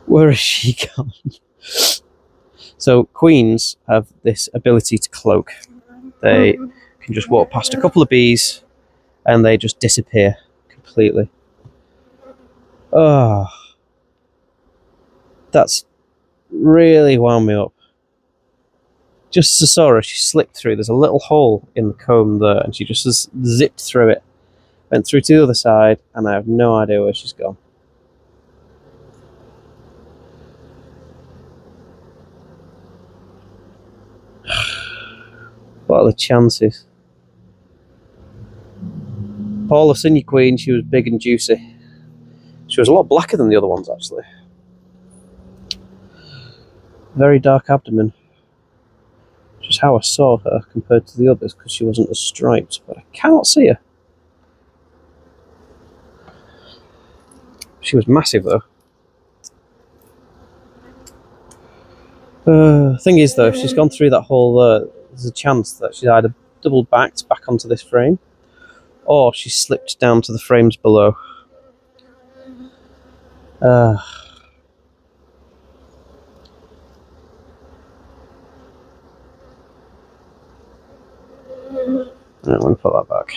Where has she gone? So queens have this ability to cloak. They can just walk past a couple of bees and they just disappear completely. Oh, that's really wound me up. Just as I saw her, she slipped through. There's a little hole in the comb there and she just zipped through it. Went through to the other side and I have no idea where she's gone. What are the chances? Paul, I've seen your queen. She was big and juicy. She was a lot blacker than the other ones, actually. Very dark abdomen. Which is how I saw her compared to the others, because she wasn't as striped. But I cannot see her. She was massive, though. Thing is, though, if she's gone through that hole there, there's a chance that she's either double backed back onto this frame, or she slipped down to the frames below. I I'm going to put that back.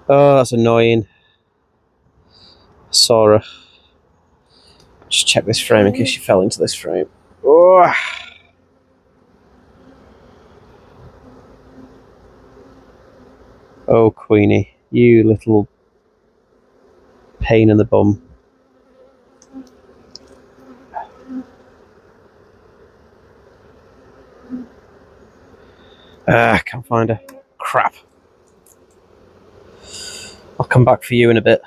Oh, that's annoying. Saw her. Just check this frame in case she fell into this frame. Oh. Oh, Queenie, you little pain in the bum. Can't find her. Crap. I'll come back for you in a bit.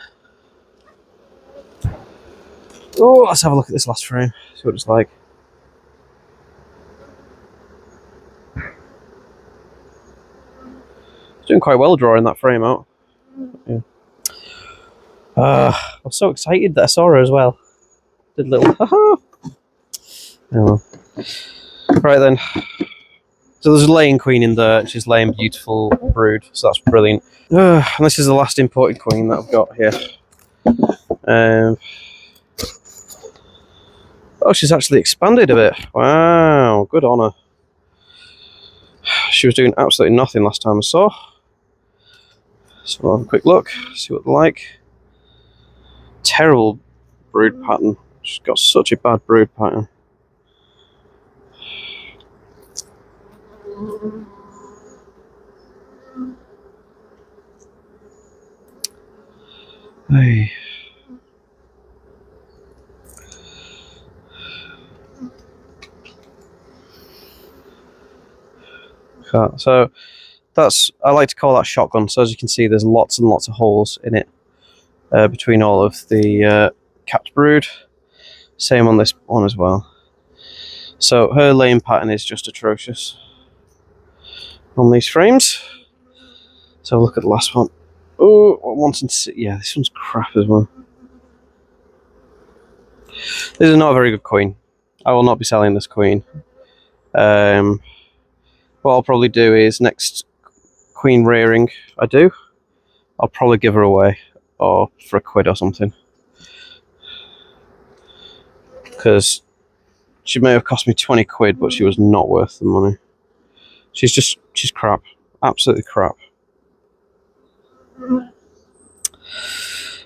Oh, let's have a look at this last frame, see what it's like. It's doing quite well drawing that frame out. Yeah. I was so excited that I saw her as well. Did a little haha. Oh. Right then. So there's a laying queen in there, and she's laying beautiful brood, so that's brilliant. And this is the last imported queen that I've got here. Oh, she's actually expanded a bit. Wow, good on her. She was doing absolutely nothing last time I saw. So we'll have a quick look, see what they're like. Terrible brood pattern. She's got such a bad brood pattern. Hey. So that's, I like to call that shotgun. So as you can see, there's lots and lots of holes in it between all of the capped brood. Same on this one as well. So her laying pattern is just atrocious on these frames. So look at the last one. Oh, I'm wanting to see. Yeah, this one's crap as well. This is not a very good queen. I will not be selling this queen. What I'll probably do is next queen rearing I do, I'll probably give her away, or for £1 or something. Because she may have cost me £20, but she was not worth the money. She's crap. Absolutely crap.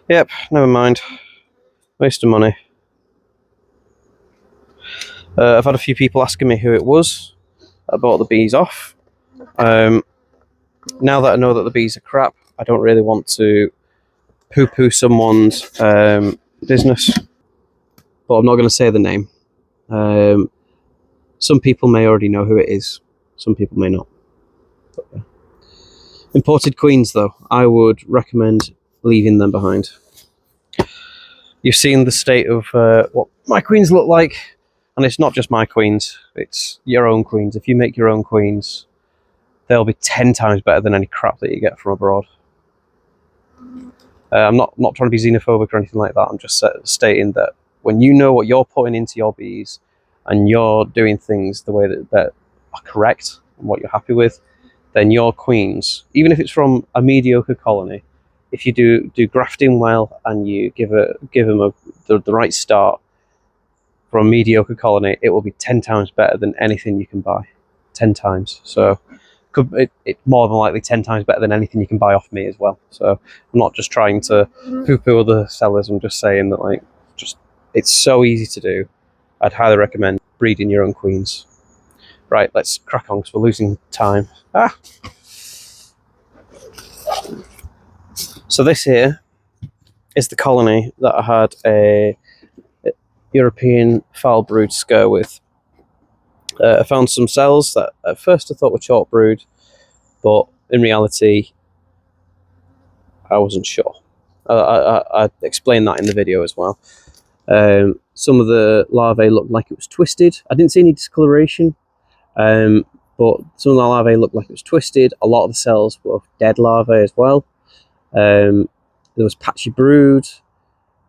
Yep, never mind. Waste of money. I've had a few people asking me who it was I bought the bees off. Now that I know that the bees are crap, I don't really want to poo-poo someone's business. But I'm not going to say the name. Some people may already know who it is. Some people may not. But, yeah. Imported queens, though, I would recommend leaving them behind. You've seen the state of what my queens look like. And it's not just my queens, it's your own queens. If you make your own queens, they'll be 10 times better than any crap that you get from abroad. I'm not trying to be xenophobic or anything like that. I'm just stating that when you know what you're putting into your bees and you're doing things the way that are correct and what you're happy with, then your queens, even if it's from a mediocre colony, if you do grafting well and you give them the right start, from a mediocre colony, it will be 10 times better than anything you can buy. 10 times. So it's more than likely 10 times better than anything you can buy off me as well. So I'm not just trying to poo-poo other sellers. I'm just saying that it's so easy to do. I'd highly recommend breeding your own queens. Right, let's crack on because we're losing time. So this here is the colony that I had a European foul brood scare with. I found some cells that at first I thought were short brood, but in reality I wasn't sure. I explained that in the video as well. Some of the larvae looked like it was twisted. I didn't see any discoloration, but some of the larvae looked like it was twisted. A lot of the cells were dead larvae as well. There was patchy brood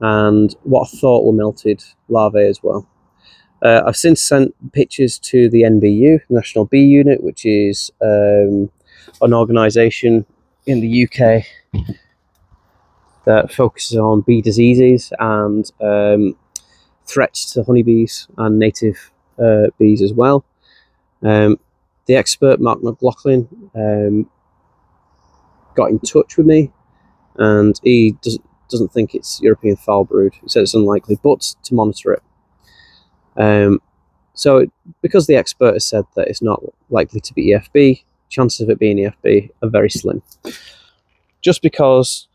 and what I thought were melted larvae as well. I've since sent pictures to the NBU, National Bee Unit, which is an organisation in the UK that focuses on bee diseases and threats to honeybees and native bees as well. The expert, Mark McLaughlin, got in touch with me, and he doesn't think it's European foul brood. He said it's unlikely, but to monitor it. So because the expert has said that it's not likely to be EFB, chances of it being EFB are very slim. Just because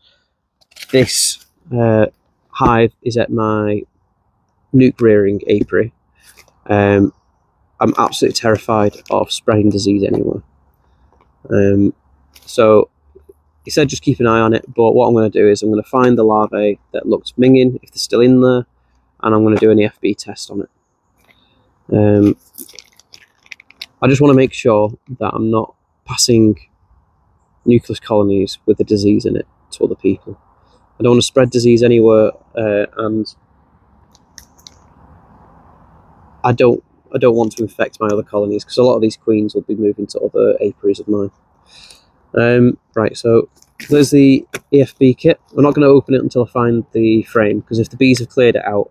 this hive is at my nuke rearing apiary, I'm absolutely terrified of spreading disease anywhere. So he said just keep an eye on it, but what I'm going to do is I'm going to find the larvae that looked minging, if they're still in there, and I'm going to do an EFB test on it. I just want to make sure that I'm not passing nucleus colonies with the disease in it to other people. I don't want to spread disease anywhere, and I don't want to infect my other colonies, because a lot of these queens will be moving to other apiaries of mine. Right, so there's the EFB kit. I'm not going to open it until I find the frame, because if the bees have cleared it out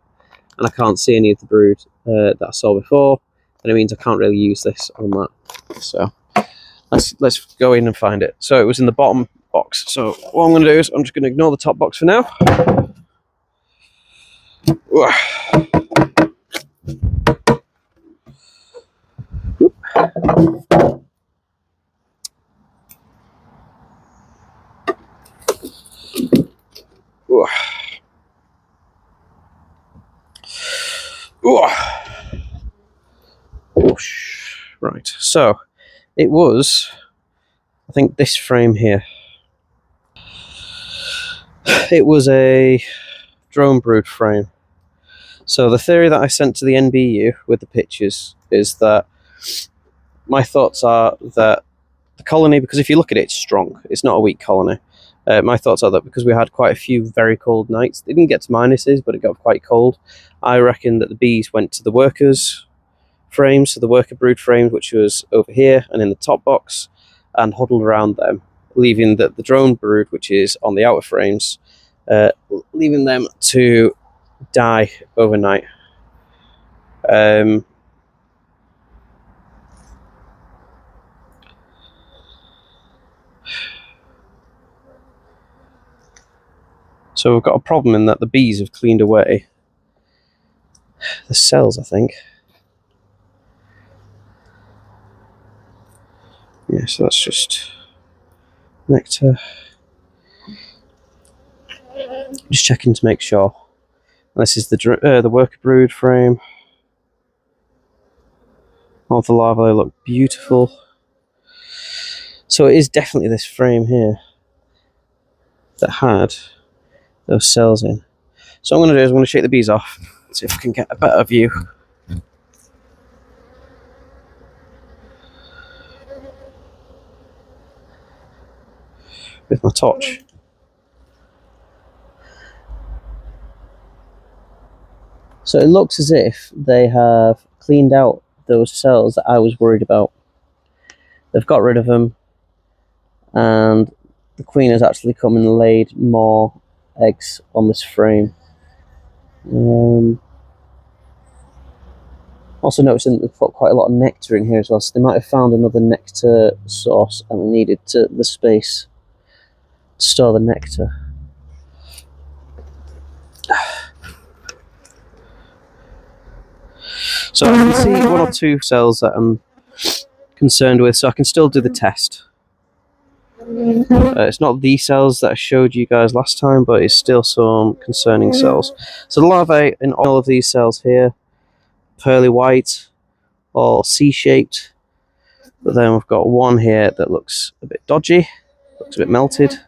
and I can't see any of the brood that I saw before, then it means I can't really use this on that. So let's go in and find it. So it was in the bottom box. So what I'm going to do is I'm just going to ignore the top box for now. Right, so it was, I think, this frame here. It was a drone brood frame. So the theory that I sent to the NBU with the pictures is that my thoughts are that the colony, because if you look at it, it's strong. It's not a weak colony. My thoughts are that because we had quite a few very cold nights, they didn't get to minuses, but it got quite cold. I reckon that the bees went to the workers' frames, so the worker brood frames, which was over here and in the top box, and huddled around them, leaving the drone brood, which is on the outer frames, leaving them to die overnight. So we've got a problem in that the bees have cleaned away the cells, I think. Yeah, so that's just nectar. Just checking to make sure. This is the worker brood frame. All the larvae look beautiful. So it is definitely this frame here that had those cells in. So what I'm going to do is I'm going to shake the bees off, see if I can get a better view. With my torch. So it looks as if they have cleaned out those cells that I was worried about. They've got rid of them, and the queen has actually come and laid more eggs on this frame. Also noticing that they've put quite a lot of nectar in here as well, so they might have found another nectar source and they needed the space to store the nectar. So I can see one or two cells that I'm concerned with, so I can still do the test. It's not the cells that I showed you guys last time, but it's still some concerning cells. So the larvae in all of these cells here, pearly white, all C-shaped, but then we've got one here that looks a bit dodgy, looks a bit melted.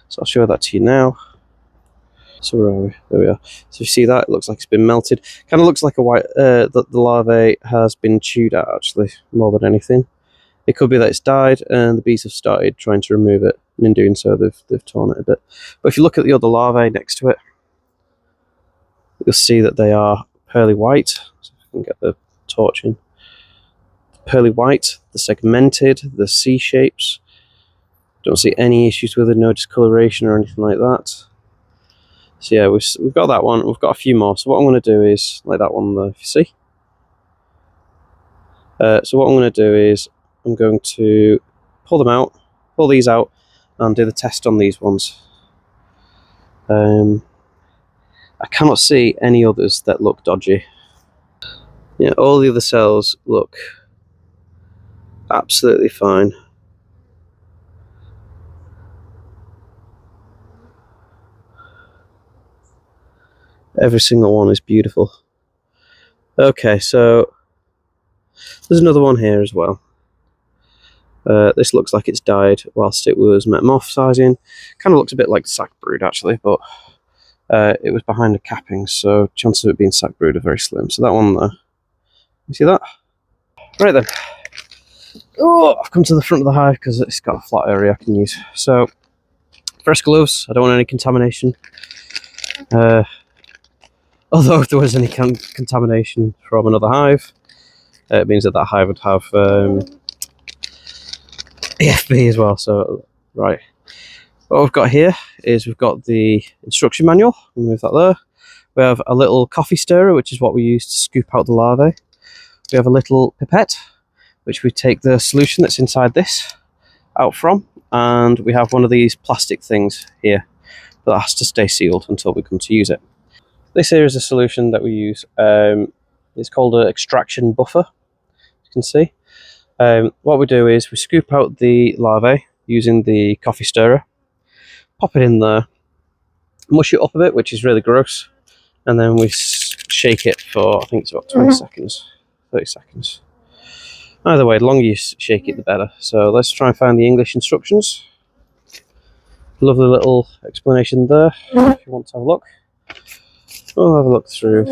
So I'll show that to you now. So where are we? There we are. So you see that? It looks like it's been melted. Kind of looks like a white, the larvae has been chewed out actually, more than anything. It could be that it's died and the bees have started trying to remove it, and in doing so they've torn it a bit. But if you look at the other larvae next to it, you'll see that they are pearly white. So if I can get the torch in. Pearly white, the segmented, the C shapes. Don't see any issues with it, no discoloration or anything like that. So yeah, we've got that one, we've got a few more. So what I'm going to do is, like that one there, if you see. So what I'm going to do is, I'm going to pull them out, pull these out, and do the test on these ones. I cannot see any others that look dodgy. Yeah, all the other cells look absolutely fine. Every single one is beautiful. Okay, so there's another one here as well. This looks like it's died whilst it was metamorphosizing. Kind of looks a bit like sac brood actually, but it was behind a capping, so chances of it being sac brood are very slim. So that one there, you see that? Right then. Oh, I've come to the front of the hive because it's got a flat area I can use. So, fresh gloves. I don't want any contamination. Although if there was any contamination from another hive, it means that hive would have EFB as well. So, right. What we've got here is we've got the instruction manual. I'll move that there. We have a little coffee stirrer, which is what we use to scoop out the larvae. We have a little pipette, which we take the solution that's inside this out from, and we have one of these plastic things here that has to stay sealed until we come to use it. This here is a solution that we use. It's called an extraction buffer, you can see. What we do is we scoop out the larvae using the coffee stirrer, pop it in there, mush it up a bit, which is really gross, and then we shake it for, I think it's about 20 seconds, 30 seconds. Either way, the longer you shake it, the better. So let's try and find the English instructions. Lovely little explanation there, if you want to have a look. We'll have a look through.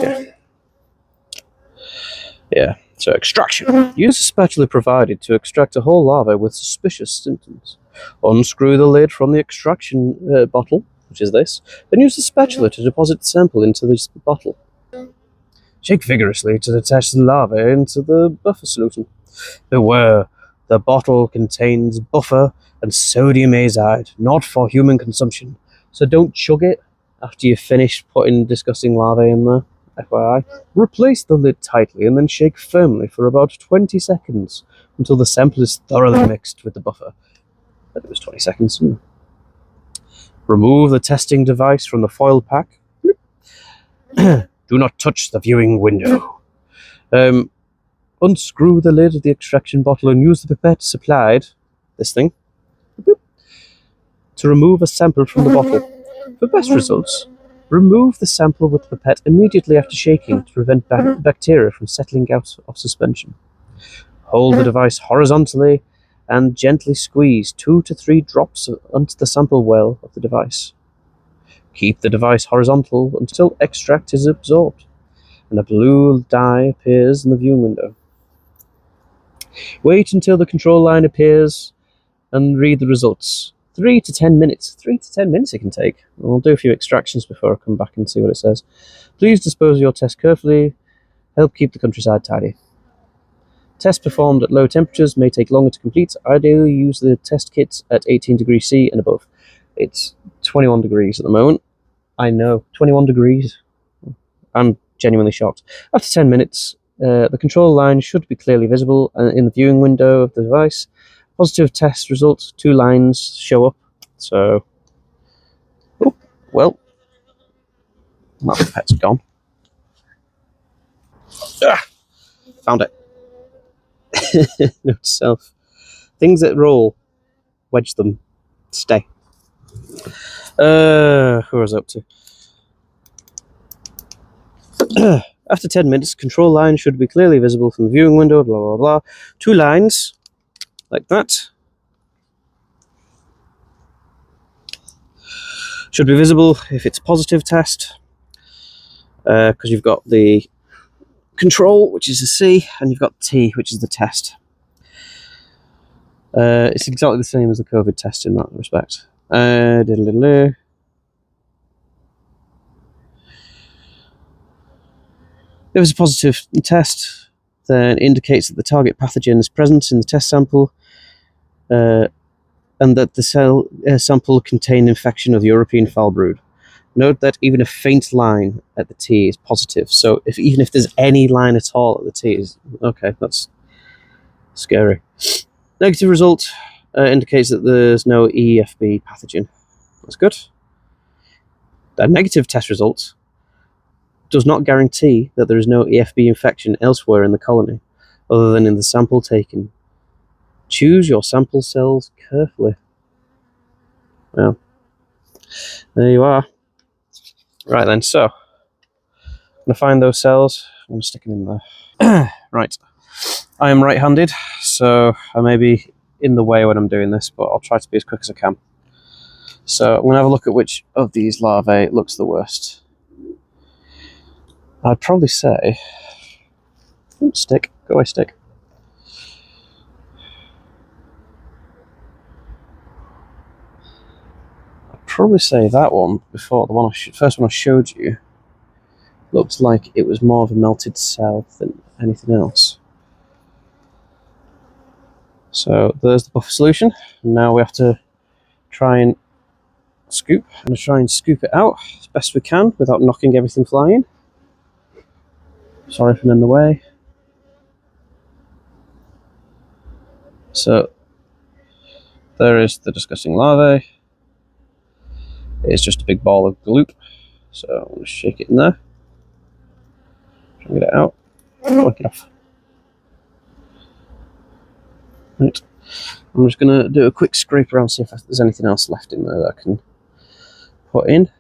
Yeah, so extraction. Use a spatula provided to extract a whole larva with suspicious symptoms. Unscrew the lid from the extraction bottle, which is this, then use the spatula to deposit the sample into this bottle. Shake vigorously to detach the larvae into the buffer solution. Beware, the bottle contains buffer and sodium azide, not for human consumption. So don't chug it after you've finished putting disgusting larvae in there, FYI. Replace the lid tightly and then shake firmly for about 20 seconds until the sample is thoroughly mixed with the buffer. I think it was 20 seconds. Remove the testing device from the foil pack. Do not touch the viewing window. Unscrew the lid of the extraction bottle and use the pipette supplied, this thing, to remove a sample from the bottle. For best results, remove the sample with the pipette immediately after shaking to prevent bacteria from settling out of suspension. Hold the device horizontally and gently squeeze 2 to 3 drops onto the sample well of the device. Keep the device horizontal until extract is absorbed and a blue dye appears in the viewing window. Wait until the control line appears and read the results. 3 to 10 minutes. 3 to 10 minutes it can take. I'll do a few extractions before I come back and see what it says. Please dispose of your test carefully. Help keep the countryside tidy. Tests performed at low temperatures may take longer to complete. Ideally, use the test kits at 18 degrees C and above. It's 21 degrees at the moment. I know, 21 degrees. I'm genuinely shocked. After 10 minutes, the control line should be clearly visible in the viewing window of the device. Positive test results, 2 lines show up. So, oh, well, that pet's gone. Found it. Note to self. Things that roll, wedge them, stay. Who was I up to? After 10 minutes, control line should be clearly visible from the viewing window, blah, blah, blah. 2 lines, like that. Should be visible if it's a positive test, because you've got the control, which is the C, and you've got T, which is the test. It's exactly the same as the COVID test in that respect. If it's a positive test, then it indicates that the target pathogen is present in the test sample, and that the sample contained infection of the European foul brood. Note that even a faint line at the T is positive. So even if there's any line at all at the T, is okay. That's scary. Negative result. indicates that there's no EFB pathogen. That's good. A negative test result does not guarantee that there is no EFB infection elsewhere in the colony, other than in the sample taken. Choose your sample cells carefully. Well, there you are. Right then, so I'm going to find those cells. I'm going to stick them in there. Right. I am right-handed, so I may be in the way when I'm doing this, but I'll try to be as quick as I can. So I'm going to have a look at which of these larvae looks the worst. I'd probably say... Stick. Go away, stick. I'd probably say that one before, the one first one I showed you, looked like it was more of a melted cell than anything else. So there's the buffer solution. Now we have to try and scoop. I'm going to try and scoop it out as best we can without knocking everything flying. Sorry if I'm in the way. So there is the disgusting larvae. It's just a big ball of gloop. So I'm going to shake it in there. Try and get it out. Work it off. Right. I'm just going to do a quick scrape around, see if there's anything else left in there that I can put in.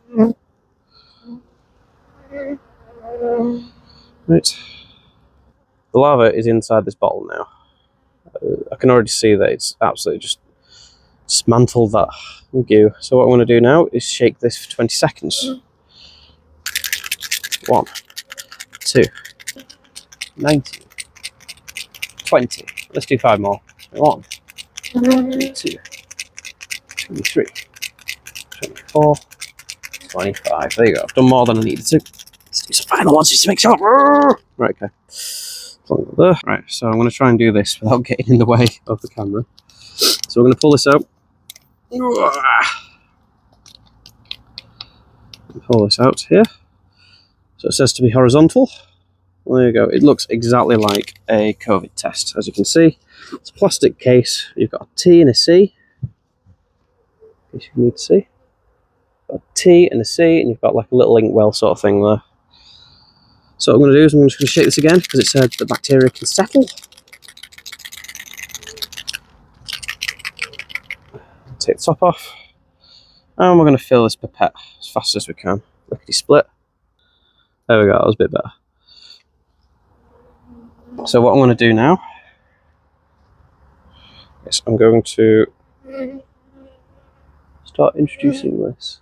Right. The larva is inside this bottle now. I can already see that it's absolutely just dismantled that goo. So what I want to do now is shake this for 20 seconds. 1, 2, 19, 20. Let's do 5 more. 1, 2, 23, 24, 25. There you go. I've done more than I needed to. Let's do some final ones just to make sure. Right, okay. Right, so I'm going to try and do this without getting in the way of the camera. So we're going to pull this out. Pull this out here. So it says to be horizontal. There you go. It looks exactly like a COVID test, as you can see. It's a plastic case. You've got a T and a C. In case you need to see. A T and a C, and you've got like a little ink well sort of thing there. So what I'm going to do is I'm just going to shake this again because it said the bacteria can settle. Take the top off. And we're going to fill this pipette as fast as we can. Lickety split. There we go, that was a bit better. So what I'm going to do now is I'm going to start introducing this.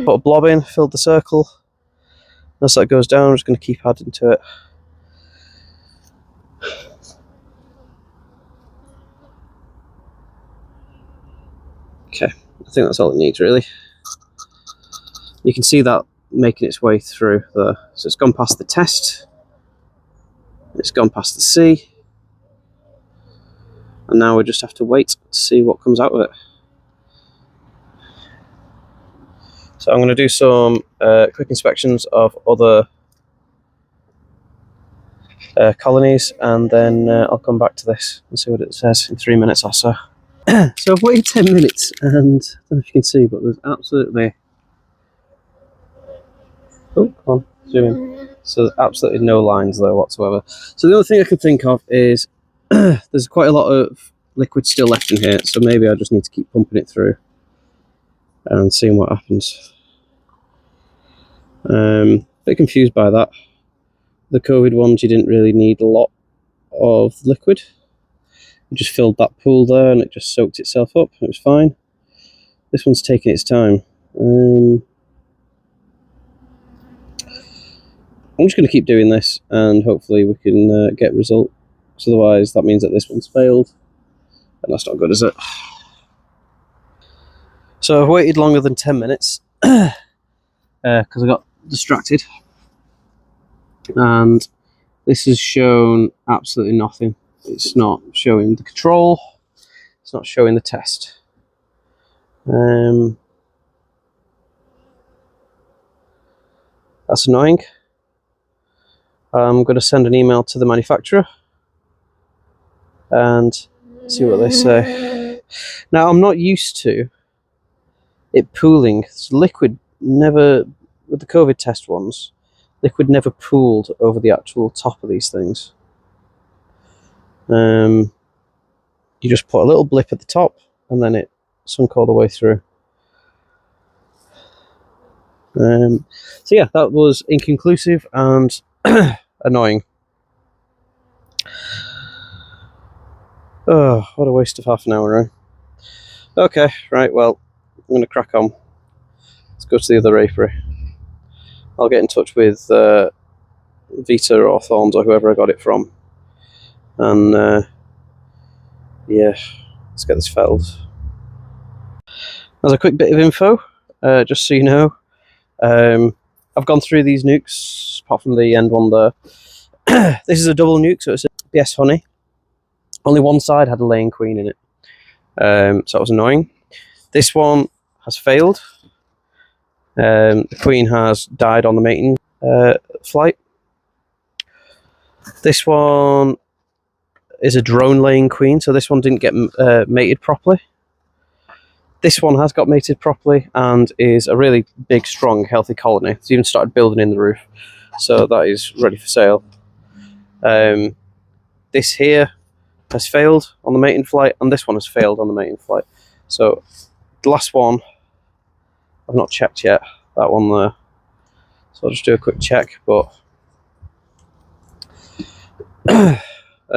Put a blob in, filled the circle. As that goes down, I'm just going to keep adding to it. Okay, I think that's all it needs really. You can see that making its way through there. So it's gone past the test, it's gone past the C, and now we just have to wait to see what comes out of it. So I'm going to do some quick inspections of other colonies, and then I'll come back to this and see what it says in 3 minutes or so. So I've waited 10 minutes, and I don't know if you can see, but there's absolutely... Oh, come on, zoom in. So there's absolutely no lines there whatsoever. So the only thing I could think of is there's quite a lot of liquid still left in here, so maybe I just need to keep pumping it through and seeing what happens. A bit confused by that. The COVID ones, you didn't really need a lot of liquid. You just filled that pool there and it just soaked itself up. It was fine. This one's taking its time. I'm just going to keep doing this and hopefully we can get results. Otherwise, that means that this one's failed, and that's not good, is it? So I've waited longer than 10 minutes because I got distracted, and this has shown absolutely nothing. It's not showing the control, it's not showing the test. That's annoying. I'm going to send an email to the manufacturer and See what they say. Now, I'm not used to it pooling. Liquid never, with the COVID test ones, liquid never pooled over the actual top of these things. You just put a little blip at the top and then it sunk all the way through. So yeah, that was inconclusive and annoying. Oh, what a waste of half an hour, right? Okay, right, well, I'm going to crack on. Let's go to the other apiary. I'll get in touch with Vita or Thorns or whoever I got it from. And yeah, let's get this felled. As a quick bit of info, just so you know, I've gone through these nukes, apart from the end one there. This is a double nuke, so it's a BS honey. Only one side had a laying queen in it, so that was annoying. This one has failed. The queen has died on the mating flight. This one is a drone laying queen, so this one didn't get mated properly. This one has got mated properly and is a really big, strong, healthy colony. It's even started building in the roof, so that is ready for sale. This here has failed on the mating flight, and this one has failed on the mating flight. So the last one I've not checked yet, that one there. So I'll just do a quick check, but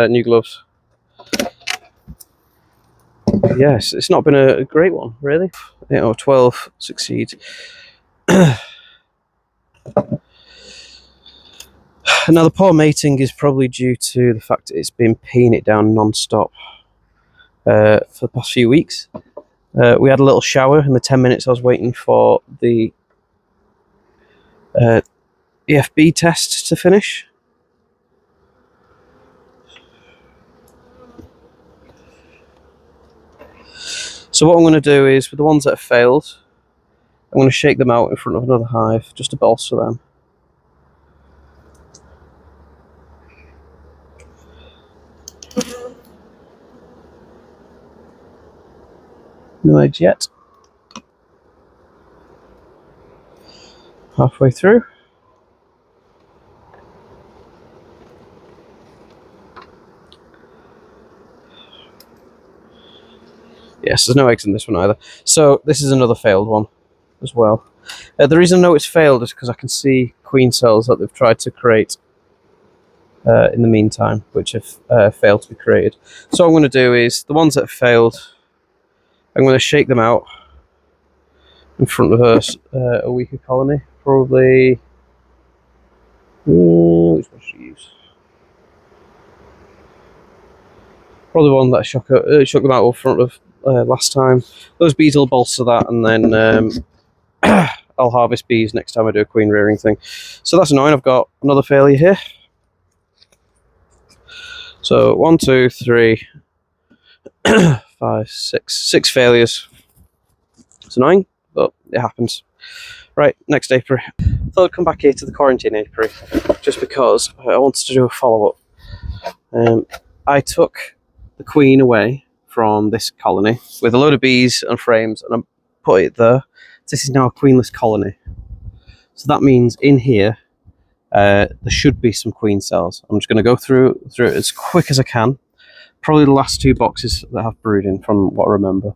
new gloves. Yes, it's not been a great one, really. 8 out of 12 succeed. Now, the poor mating is probably due to the fact that it's been peeing it down non-stop for the past few weeks. We had a little shower in the 10 minutes I was waiting for the EFB test to finish. So what I'm going to do is, with the ones that have failed, I'm going to shake them out in front of another hive, just to bolster them. No eggs yet. Halfway through. Yes, there's no eggs in this one either. So this is another failed one as well. The reason I know it's failed is because I can see queen cells that they've tried to create in the meantime, which have failed to be created. So what I'm going to do is, the ones that have failed, I'm going to shake them out in front of a weaker colony. Probably, which one should I use? Probably one that I shook them out in front of last time. Those bees will bolster that, and then I'll harvest bees next time I do a queen rearing thing. So that's annoying. I've got another failure here. So 1, 2, 3, 5, 6 failures. It's annoying, but it happens. Right, next apiary. Thought I'd come back here to the quarantine apiary just because I wanted to do a follow-up. I took the queen away from this colony with a load of bees and frames, and I put it there. This is now a queenless colony. So that means in here, there should be some queen cells. I'm just going to go through it as quick as I can. Probably the last 2 boxes that have brooding, from what I remember.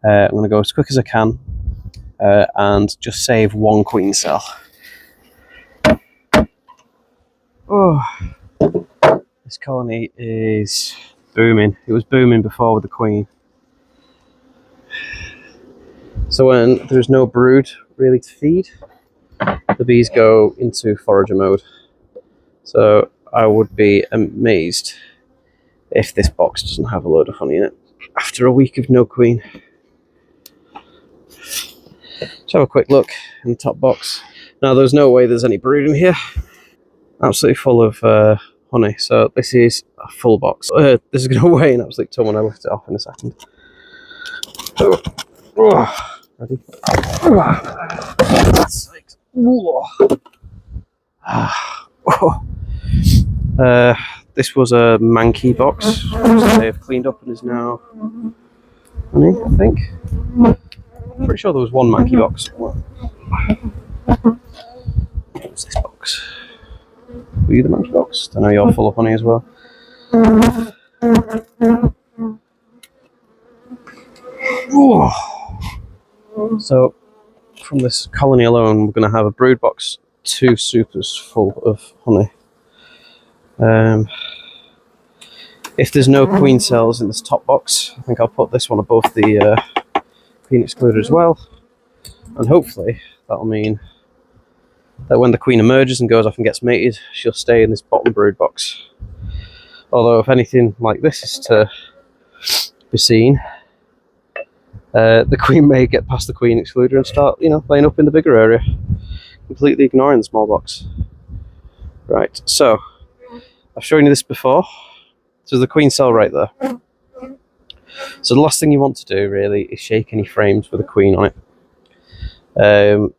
I'm going to go as quick as I can and just save 1 queen cell. Oh, this colony is booming. It was booming before with the queen. So when there's no brood really to feed, the bees go into forager mode. So I would be amazed if this box doesn't have a load of honey in it after a week of no queen. Let's have a quick look in the top box. Now, there's no way there's any brood in here. Absolutely full of honey. So this is a full box. This is going to weigh an absolute ton when I lift it off in a second. Ready? this was a Mankey box, which they have cleaned up and is now honey, I think. Pretty sure there was one Mankey box. What was this box? Were you the Mankey box? I know you're full of honey as well. So, from this colony alone, we're going to have a brood box, 2 supers full of honey. If there's no queen cells in this top box, I think I'll put this one above the queen excluder as well. And hopefully that'll mean that when the queen emerges and goes off and gets mated, she'll stay in this bottom brood box. Although if anything like this is to be seen, the queen may get past the queen excluder and start, laying up in the bigger area, completely ignoring the small box. Right, so I've shown you this before. So there's the queen cell right there. So the last thing you want to do really is shake any frames with a queen on it.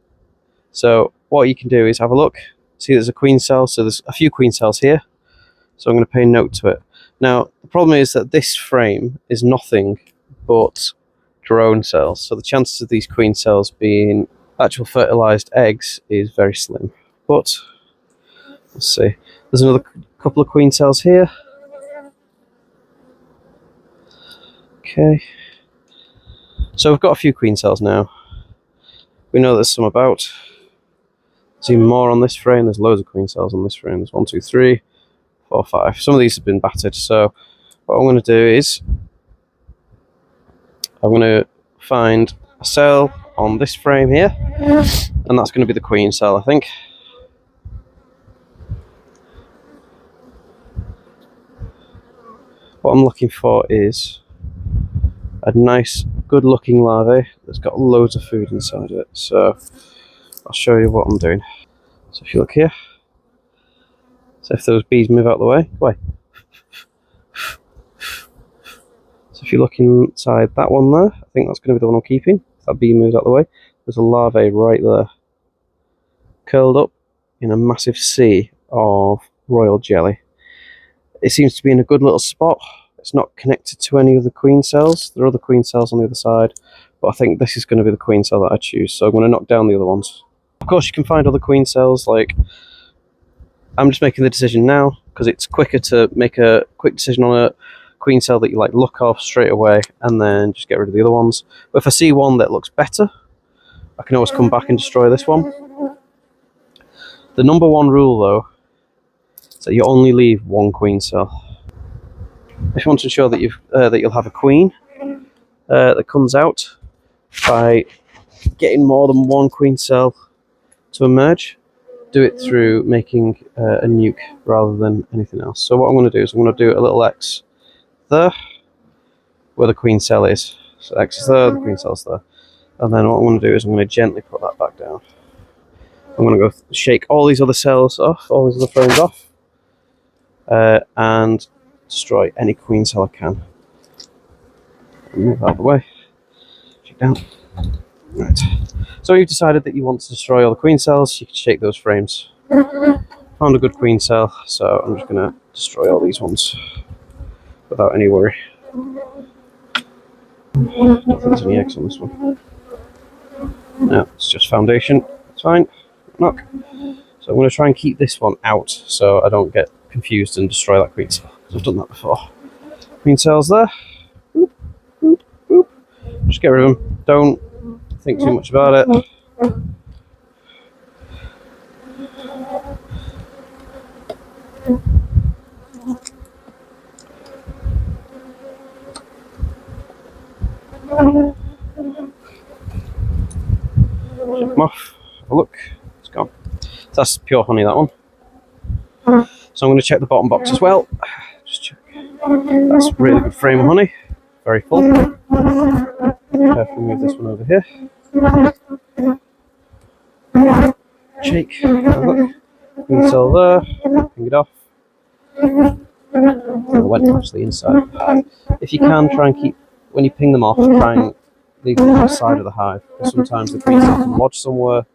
So what you can do is have a look. See, there's a queen cell, so there's a few queen cells here. So I'm going to pay note to it. Now the problem is that this frame is nothing but drone cells, so the chances of these queen cells being actual fertilized eggs is very slim. But let's see, there's another couple of queen cells here. Okay, so we've got a few queen cells now. We know there's some about. There's even more on this frame. There's loads of queen cells on this frame. There's 1, 2, 3, 4, 5. Some of these have been battered, so what I'm going to do is I'm going to find a cell on this frame here, and that's going to be the queen cell, I think. What I'm looking for is a nice, good-looking larvae that's got loads of food inside of it. So I'll show you what I'm doing. So if you look here, so if those bees move out of the way, go away. So if you look inside that one there, I think that's going to be the one I'm keeping. If that bee moves out of the way, there's a larvae right there, curled up in a massive sea of royal jelly. It seems to be in a good little spot. It's not connected to any of the queen cells. There are other queen cells on the other side, but I think this is going to be the queen cell that I choose, so I'm going to knock down the other ones. Of course, you can find other queen cells, like, I'm just making the decision now, because it's quicker to make a quick decision on a queen cell that you like look off straight away, and then just get rid of the other ones. But if I see one that looks better, I can always come back and destroy this one. The number one rule, though, is that you only leave one queen cell. If you want to ensure that you'll have a queen that comes out by getting more than one queen cell to emerge, do it through making a nuke rather than anything else. So what I'm going to do is I'm going to do a little X there, where the queen cell is. So X is there, the queen cell's there. And then what I'm going to do is I'm going to gently put that back down. I'm going to go shake all these other cells off, all these other frames off, and destroy any queen cell I can. Move out of the way. Shake down. Right. So you've decided that you want to destroy all the queen cells. You can shake those frames. Found a good queen cell, so I'm just going to destroy all these ones without any worry. I don't think there's any eggs on this one. No, it's just foundation. It's fine. Knock. So I'm going to try and keep this one out so I don't get confused and destroy that queen cell. I've done that before. Queen cells there. Boop, boop, boop. Just get rid of them. Don't think too much about it. Shake them off. Have a look. It's gone. So that's pure honey, that one. So I'm going to check the bottom box as well. Just check. That's a really good frame of honey. Very full. Carefully move this one over here. Shake. Have a look. Queen cell there. Ping it off. It went actually inside the hive. If you can, try and keep, when you ping them off, try and leave them outside of the hive. Because sometimes the queen cell can lodge somewhere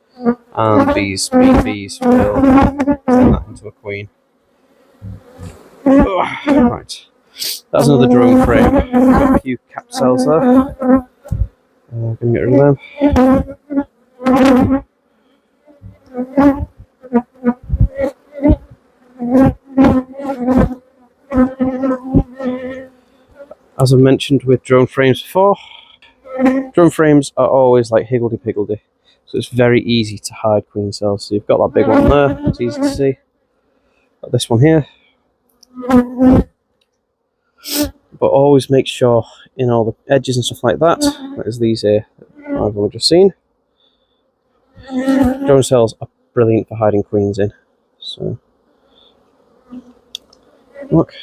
and these bees will turn that into a queen. Right, that's another drone frame. Got a few cap cells there. Gonna get rid of them. As I mentioned with drone frames before, drone frames are always like higgledy-piggledy, so it's very easy to hide queen cells. So you've got that big one there, it's easy to see. Got this one here. But always make sure in all the edges and stuff like that, as these here I've only just seen. Drone cells are brilliant for hiding queens in. So, look.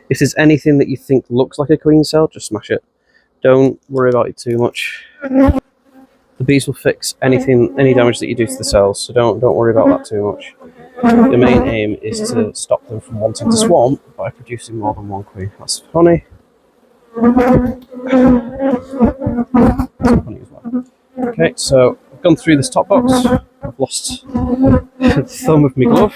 If there's anything that you think looks like a queen cell, just smash it. Don't worry about it too much. The bees will fix any damage that you do to the cells, so don't worry about that too much. The main aim is to stop them from wanting to swarm by producing more than one queen. That's honey. Honey as well. Okay, so I've gone through this top box. I've lost the thumb of my glove.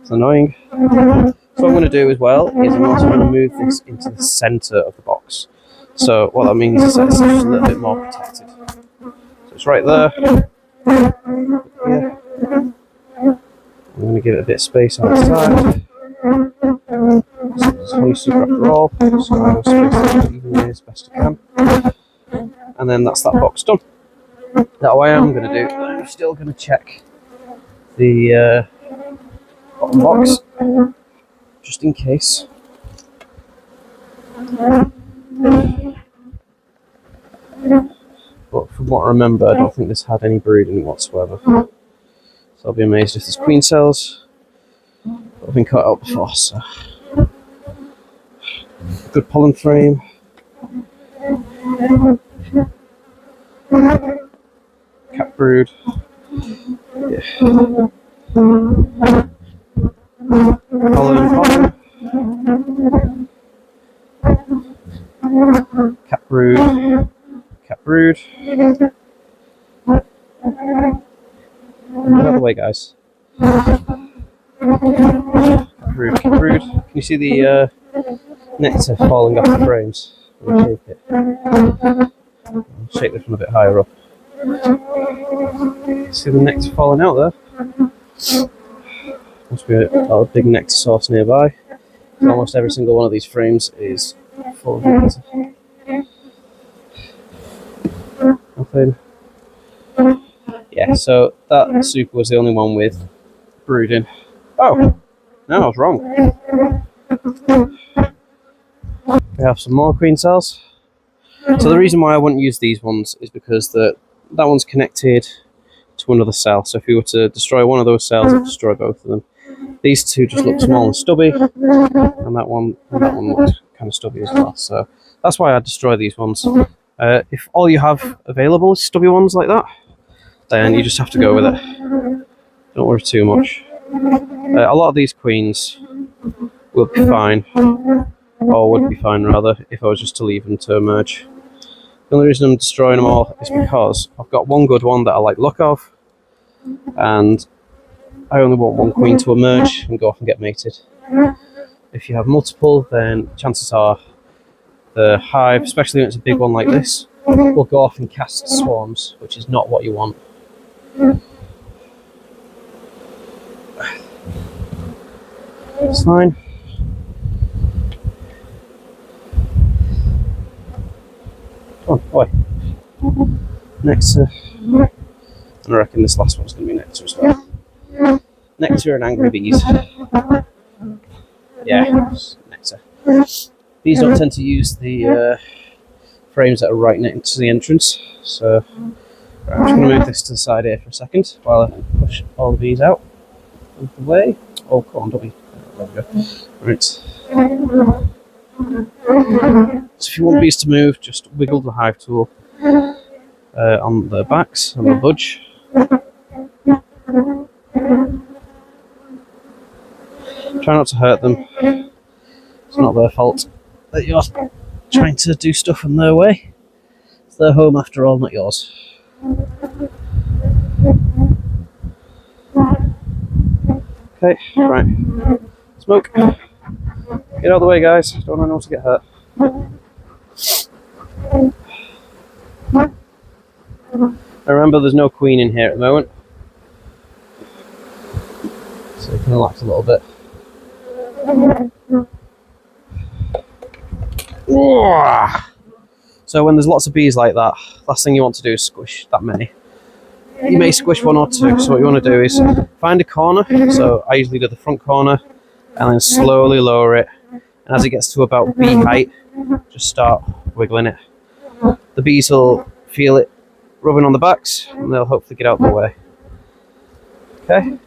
It's annoying. So what I'm going to do as well is I'm also going to move this into the centre of the box. So what that means is that it's just a little bit more protected. So it's right there. Yeah. I'm going to give it a bit of space on its side. So there's honey soup after all, so I will space it evenly as best I can. And then that's that box done. Now what I am going to do, I'm still going to check the bottom box, just in case. But from what I remember, I don't think this had any brooding whatsoever. So I'll be amazed if there's queen cells. But I've been cut out before, so. Good pollen frame. Cap brood. Yeah. Pollen. Cap brood. Cap brood. Get out of the way, guys. Cap brood. Cap brood. Can you see the nectar falling off the frames? I'll shake it. I'll shake this one a bit higher up. See the nectar falling out there? Must be a big nectar source nearby. Almost every single one of these frames is full of nectar. Nothing. Yeah, so that super was the only one with brooding. Oh, no, I was wrong. We have some more queen cells. So the reason why I wouldn't use these ones is because that one's connected to another cell. So if you were to destroy one of those cells, it would destroy both of them. These two just look small and stubby, and that one looks kind of stubby as well. So that's why I destroy these ones. If all you have available is stubby ones like that, then you just have to go with it. Don't worry too much. A lot of these queens will be fine, or would be fine rather, if I was just to leave them to emerge. The only reason I'm destroying them all is because I've got one good one that I like the look of, and I only want one queen to emerge and go off and get mated. If you have multiple, then chances are the hive, especially when it's a big one like this, will go off and cast swarms, which is not what you want. It's fine. Come on, boy. Nectar. And I reckon this last one's going to be nectar as well. Nectar and angry bees. Yeah, nectar. Bees don't tend to use the frames that are right next to the entrance, so right, I'm just going to move this to the side here for a second while I push all the bees out of the way. Oh, come on, don't be. There we go. Right. So if you want bees to move, just wiggle the hive tool on the backs and they'll budge. Try not to hurt them. It's not their fault that you're trying to do stuff in their way. It's their home after all, not yours. Okay, right. Smoke. Get out of the way, guys. Don't want anyone to get hurt. Now remember, there's no queen in here at the moment, so you can relax a little bit. So when there's lots of bees like that, last thing you want to do is squish that many. You may squish one or two, so what you want to do is find a corner. So I usually do the front corner and then slowly lower it, and as it gets to about bee height, just start wiggling it. The bees will feel it rubbing on the backs and they'll hopefully get out of the way. Okay,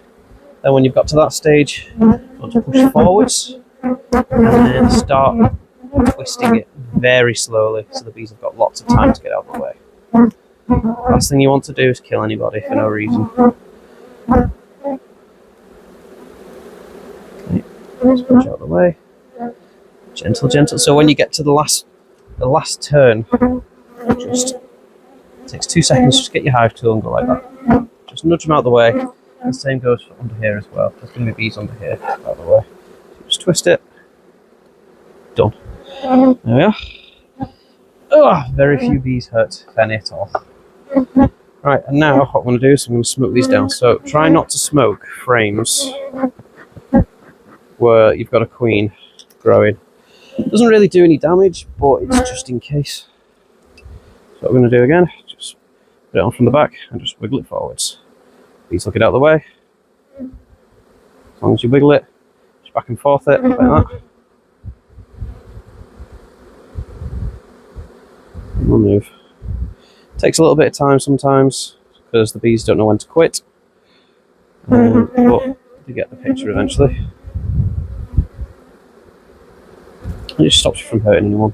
then when you've got to that stage, you want to push forwards and then start twisting it very slowly so the bees have got lots of time to get out of the way. Last thing you want to do is kill anybody for no reason. Okay, just push out of the way. Gentle, gentle. So when you get to the last turn, just takes 2 seconds. Just get your hive tool and go like that. Just nudge them out of the way. The same goes for under here as well. There's going to be bees under here out of the way. Just twist it. Done. There we are. Oh, very few bees hurt, if any at all. Right, and now what I'm going to do is I'm going to smoke these down. So try not to smoke frames where you've got a queen growing. It doesn't really do any damage, but it's just in case. So what we're going to do again, just put it on from the back and just wiggle it forwards. Bees will get out of the way. As long as you wiggle it, just back and forth it, like that. And we'll move. Takes a little bit of time sometimes because the bees don't know when to quit, but you get the picture eventually. It just stops you from hurting anyone.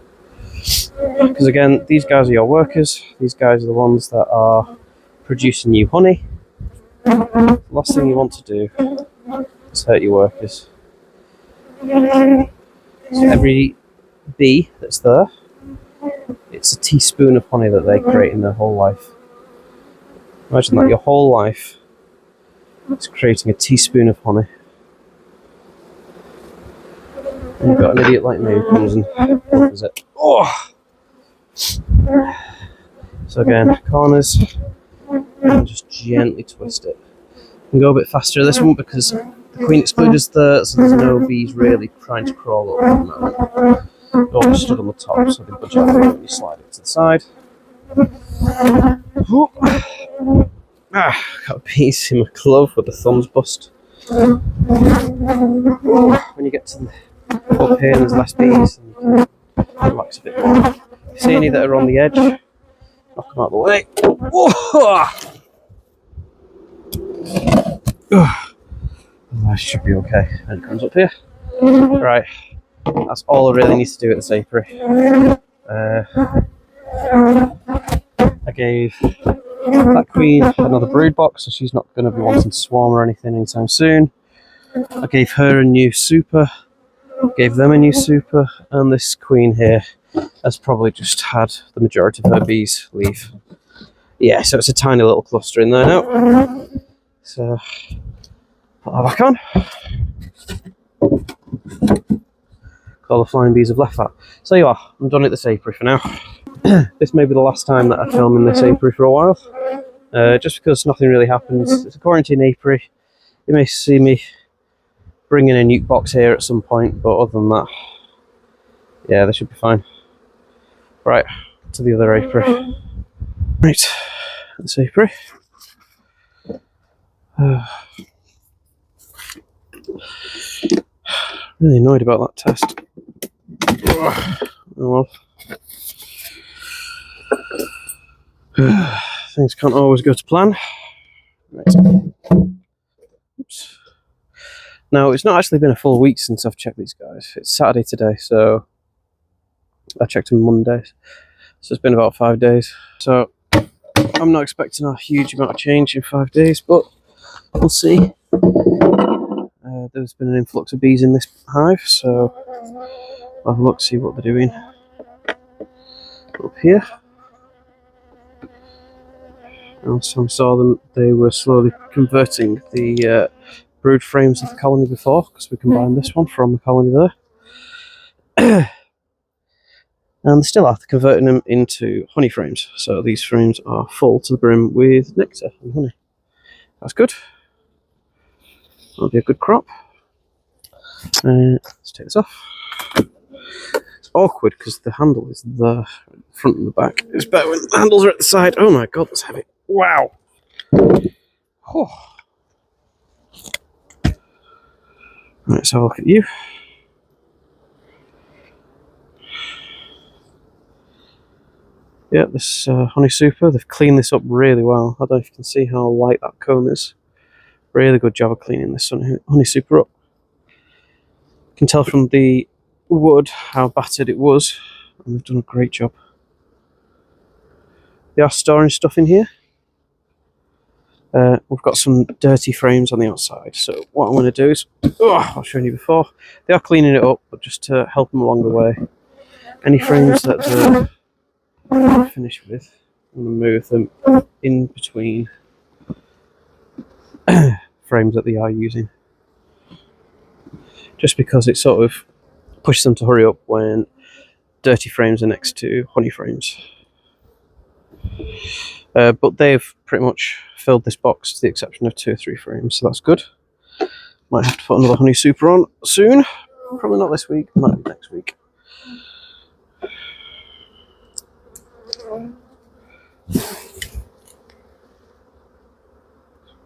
Because again, these guys are your workers. These guys are the ones that are producing you honey. The last thing you want to do is hurt your workers. So every bee that's there, it's a teaspoon of honey that they create in their whole life. Imagine that your whole life is creating a teaspoon of honey. And you've got an idiot like me who comes and opens it. Oh! So again, corners, and just gently twist it. You can go a bit faster with this one because the queen excluder's there, so there's no bees really trying to crawl up at the moment. Or stood on the top, so they budge out when you slide it to the side. Got a piece in my glove with the thumbs bust. When you get to the up here, there's less bees, and you can relax a bit more. If you see any that are on the edge, knock them out of the way. That should be okay. And it comes up here. Right. That's all I really need to do at this apiary. I gave that queen another brood box, so she's not going to be wanting to swarm or anything anytime soon. I gave her a new super, gave them a new super, and this queen here has probably just had the majority of her bees leave. Yeah, so it's a tiny little cluster in there now. So, put that back on. All the flying bees have left that. So you are, I'm done at this apiary for now. This may be the last time that I film in this apiary for a while. Just because nothing really happens. It's a quarantine apiary. You may see me bringing a nuke box here at some point, but other than that, yeah, they should be fine. Right, to the other apiary. Right, this apiary. Really annoyed about that test. Oh well. Things can't always go to plan. Right. Oops. Now, it's not actually been a full week since I've checked these guys. It's Saturday today, so I checked them Monday. So it's been about 5 days. So I'm not expecting a huge amount of change in 5 days, but we'll see. There's been an influx of bees in this hive, so I'll have a look, see what they're doing. Up here. Last time I saw them, they were slowly converting the brood frames of the colony before, because we combined this one from the colony there. And they still are converting them into honey frames. So these frames are full to the brim with nectar and honey. That's good. That'll be a good crop. Let's take this off. It's awkward because the handle is the front and the back. It's better when the handles are at the side. Oh my god, that's heavy. Wow. Oh. Right, let's have a look at you. Yeah, this honey super, they've cleaned this up really well. I don't know if you can see how light that comb is. Really good job of cleaning this honey super up. You can tell from the wood how battered it was, and they've done a great job. They are storing stuff in here. We've got some dirty frames on the outside, so what I'm going to do is, I've shown you before, they are cleaning it up, but just to help them along the way. Any frames that they're finished with, I'm going to move them in between frames that they are using. Just because it sort of pushes them to hurry up when dirty frames are next to honey frames. But they've pretty much filled this box to the exception of 2 or 3 frames, so that's good. Might have to put another honey super on soon. Probably not this week, might be next week.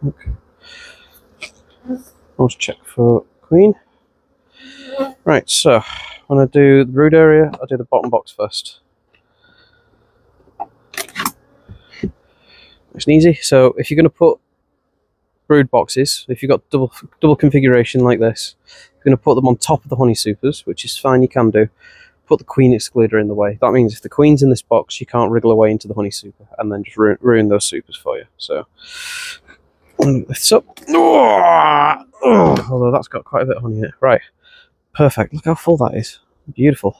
Okay. Let's check for queen. Right, so when I do the brood area, I'll do the bottom box first. Nice and easy. So if you're going to put brood boxes, if you've got double configuration like this, you're going to put them on top of the honey supers, which is fine, you can do. Put the queen excluder in the way. That means if the queen's in this box, you can't wriggle away into the honey super and then just ruin those supers for you. So lift this up. Although that's got quite a bit of honey in it. Right, perfect. Look how full that is. Beautiful.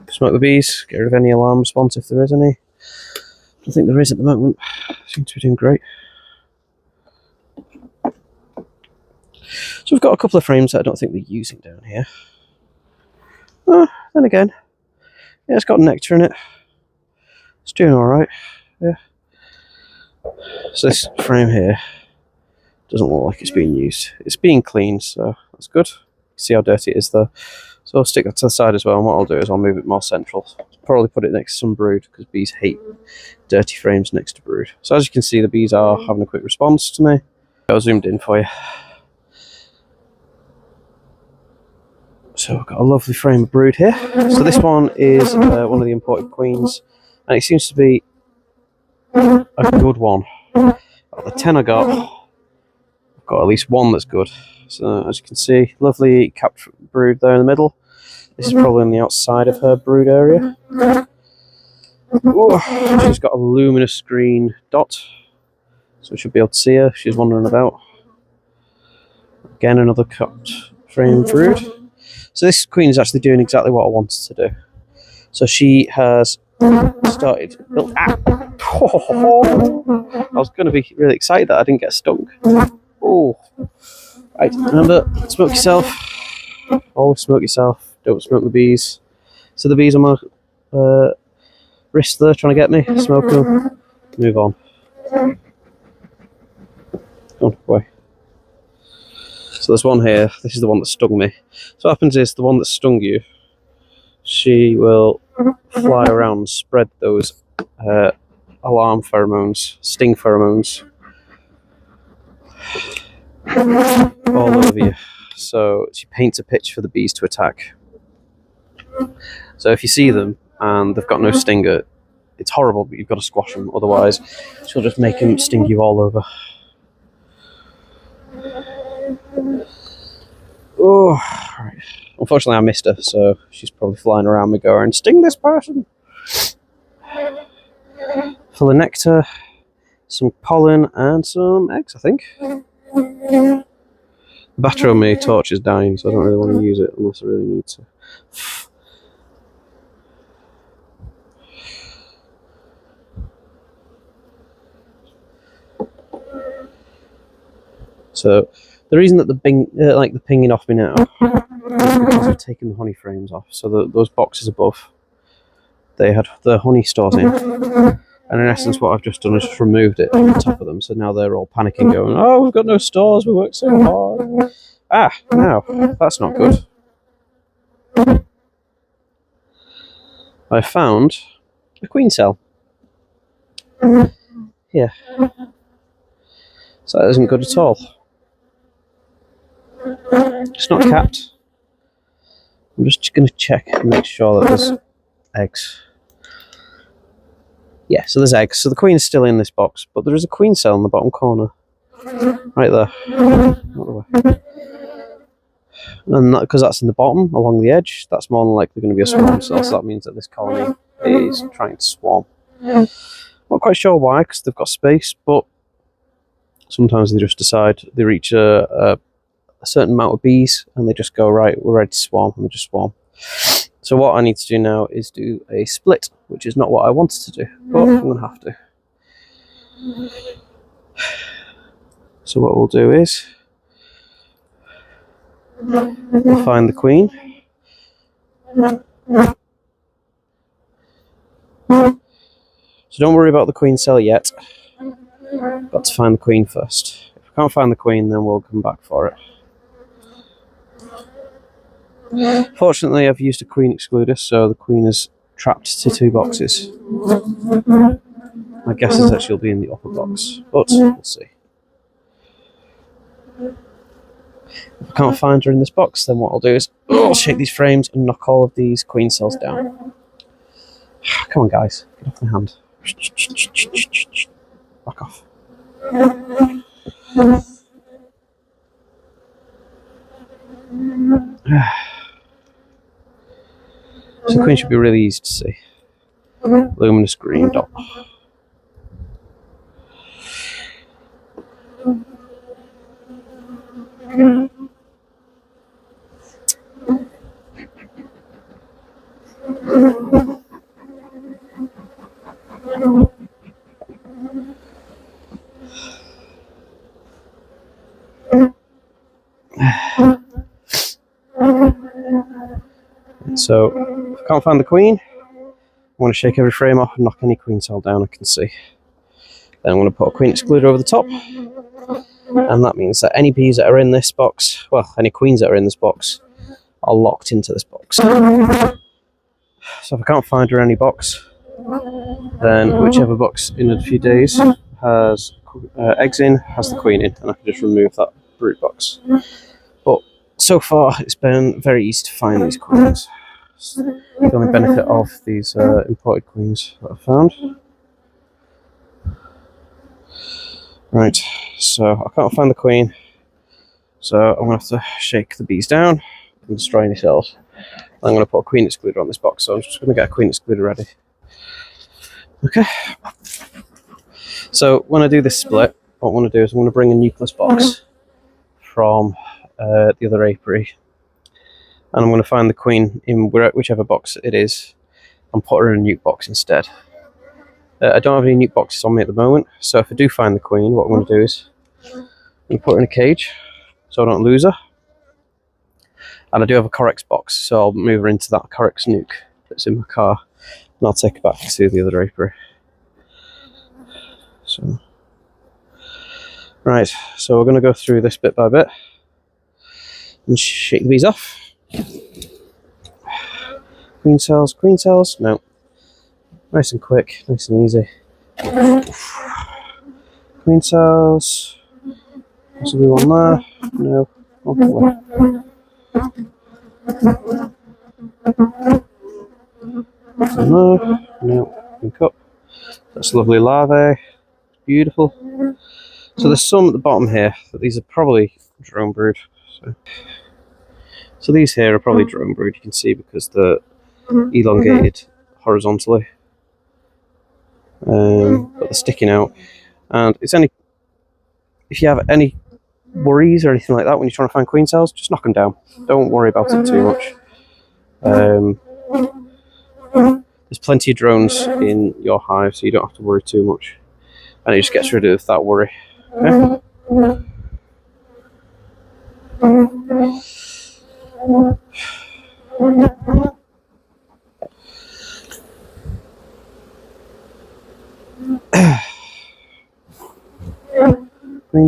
Smoke the bees. Get rid of any alarm response if there is any. I don't think there is at the moment. Seems to be doing great. So we've got a couple of frames that I don't think they're using down here. Then again, yeah, it's got nectar in it. It's doing alright. Yeah. So this frame here doesn't look like it's being used. It's being cleaned, so that's good. See how dirty it is there. So I'll stick that to the side as well, and what I'll do is I'll move it more central. Probably put it next to some brood, because bees hate dirty frames next to brood. So as you can see, the bees are having a quick response to me. I'll zoomed in for you. So I've got a lovely frame of brood here. So this one is one of the imported queens, and it seems to be a good one. Out of the 10 I got, I've got at least one that's good. So as you can see, lovely capped brood there in the middle. This is probably on the outside of her brood area. Ooh, she's got a luminous green dot, so we should be able to see her. She's wandering about. Again, another capped frame brood. So this queen is actually doing exactly what I wanted to do. So she has started. I was going to be really excited that I didn't get stung. Oh, right. Remember, smoke yourself. Always smoke yourself. Don't smoke the bees. So the bees on my wrist there trying to get me. Smoke them. Move on. Go on, away. So there's one here. This is the one that stung me. So what happens is the one that stung you, she will fly around and spread those alarm pheromones, sting pheromones, all over you. So she paints a pitch for the bees to attack. So if you see them and they've got no stinger, it's horrible, but you've got to squash them. Otherwise, she'll just make them sting you all over. Oh, right. Unfortunately, I missed her, so she's probably flying around me going, "Sting this person!" Full of nectar, some pollen, and some eggs, I think. The battery on my torch is dying, so I don't really want to use it unless I really need to. So the reason that the pinging off me now is because I've taken the honey frames off. So those boxes above, they had the honey stores in, and in essence what I've just done is just removed it from the top of them. So now they're all panicking, going, "Oh, we've got no stores, we worked so hard." Ah, now that's not good. I found a queen cell here. So that isn't good at all. It's not capped. I'm just going to check and make sure that there's eggs. Yeah, so there's eggs. So the queen is still in this box, but there is a queen cell in the bottom corner. Right there. And because that's in the bottom, along the edge, that's more than likely going to be a swarm cell. So that means that this colony is trying to swarm. Not quite sure why, because they've got space, but sometimes they just decide they reach a certain amount of bees and they just go, right, we're ready to swarm, and they just swarm. So what I need to do now is do a split, which is not what I wanted to do, but I'm going to have to. So what we'll do is we'll find the queen. So don't worry about the queen cell yet. Got to find the queen first. If we can't find the queen, then we'll come back for it. Fortunately, I've used a queen excluder, so the queen is trapped to 2 boxes. My guess is that she'll be in the upper box, but we'll see. If I can't find her in this box, then what I'll do is I'll shake these frames and knock all of these queen cells down. Come on, guys, get off my hand. Back off. So the queen should be really easy to see. Luminous green dot. So, if I can't find the queen, I'm going to shake every frame off and knock any queen cell down I can see. Then I'm going to put a queen excluder over the top, and that means that any bees that are in this box, well, any queens that are in this box, are locked into this box. So if I can't find her in any box, then whichever box in a few days has eggs in, has the queen in, and I can just remove that brood box. But so far, it's been very easy to find these queens. It's the only benefit of these imported queens that I've found. Right, so I can't find the queen, so I'm going to have to shake the bees down and destroy any cells. I'm going to put a queen excluder on this box, so I'm just going to get a queen excluder ready. Okay. So when I do this split, what I want to do is I'm going to bring a nucleus box from the other apiary, and I'm going to find the queen in whichever box it is and put her in a nuke box instead. I don't have any nuke boxes on me at the moment, so if I do find the queen, what I'm going to do is I'm going to put her in a cage so I don't lose her. And I do have a Corex box, so I'll move her into that Corex nuke that's in my car, and I'll take her back to the other apiary. So, right, so we're going to go through this bit by bit and shake the bees off. Queen cells, no. Nice and quick, nice and easy. Queen cells. Possibly one there. No. Okay. No. Pink up. That's lovely larvae. Beautiful. So there's some at the bottom here. That these are probably drone brood. So these here are probably drone brood. You can see because they're elongated horizontally. But they're sticking out, and it's only if you have any worries or anything like that when you're trying to find queen cells, just knock them down. Don't worry about it too much. There's plenty of drones in your hive, so you don't have to worry too much, and it just gets rid of that worry. Okay? Queen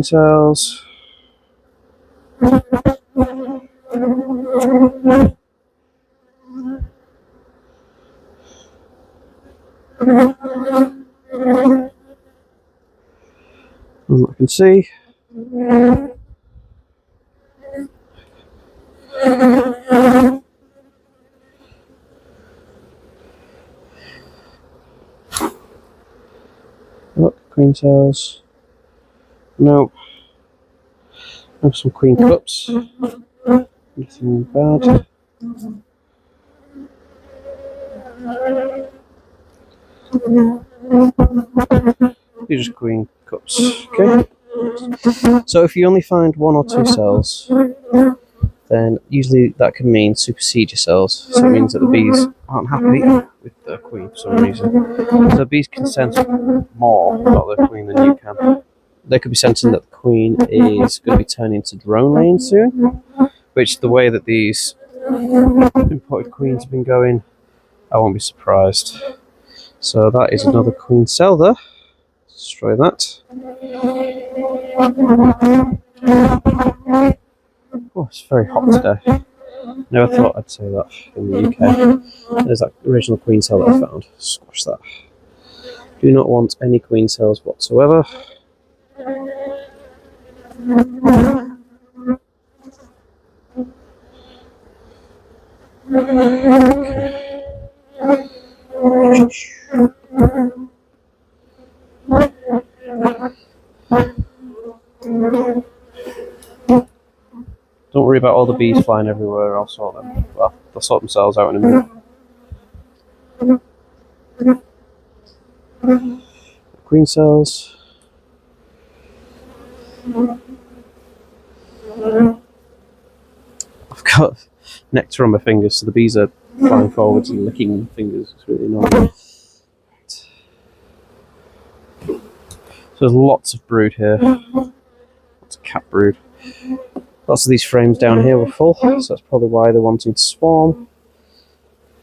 cells. And I can see. Look, queen cells. Nope. Have some queen cups. Nothing bad. These are just queen cups. Okay. So if you only find 1 or 2 cells, then usually that can mean supersede your cells. So it means that the bees aren't happy with the queen for some reason. So bees can sense more about the queen than you can. They could be sensing that the queen is going to be turning into drone laying soon, which the way that these imported queens have been going, I won't be surprised. So that is another queen cell there. Destroy that. Oh, it's very hot today. Never thought I'd say that in the UK. There's that original queen cell that I found. Squash that. Do not want any queen cells whatsoever. Don't worry about all the bees flying everywhere, I'll sort them. Well, they'll sort themselves out in a minute. Queen cells. I've got nectar on my fingers, so the bees are flying forwards and licking fingers. It's really annoying. So there's lots of brood here. Lots of cat brood. Lots of these frames down here were full, so that's probably why they're wanting to swarm.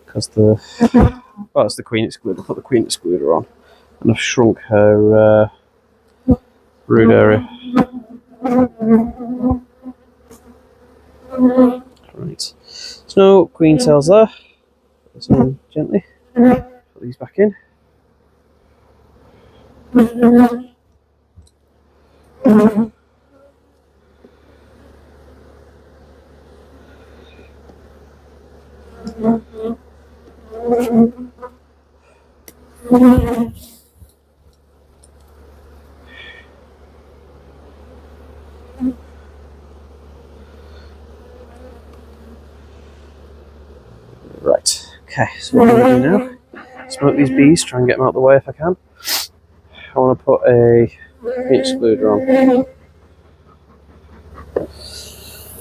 Because well, it's the queen excluder. I put the queen excluder on, and I've shrunk her brood area. Right. So queen cells there. Put this in gently. Put these back in. Right, okay, so what I'm going to do now, smoke these bees, try and get them out of the way if I can. I want to put a queen excluder on.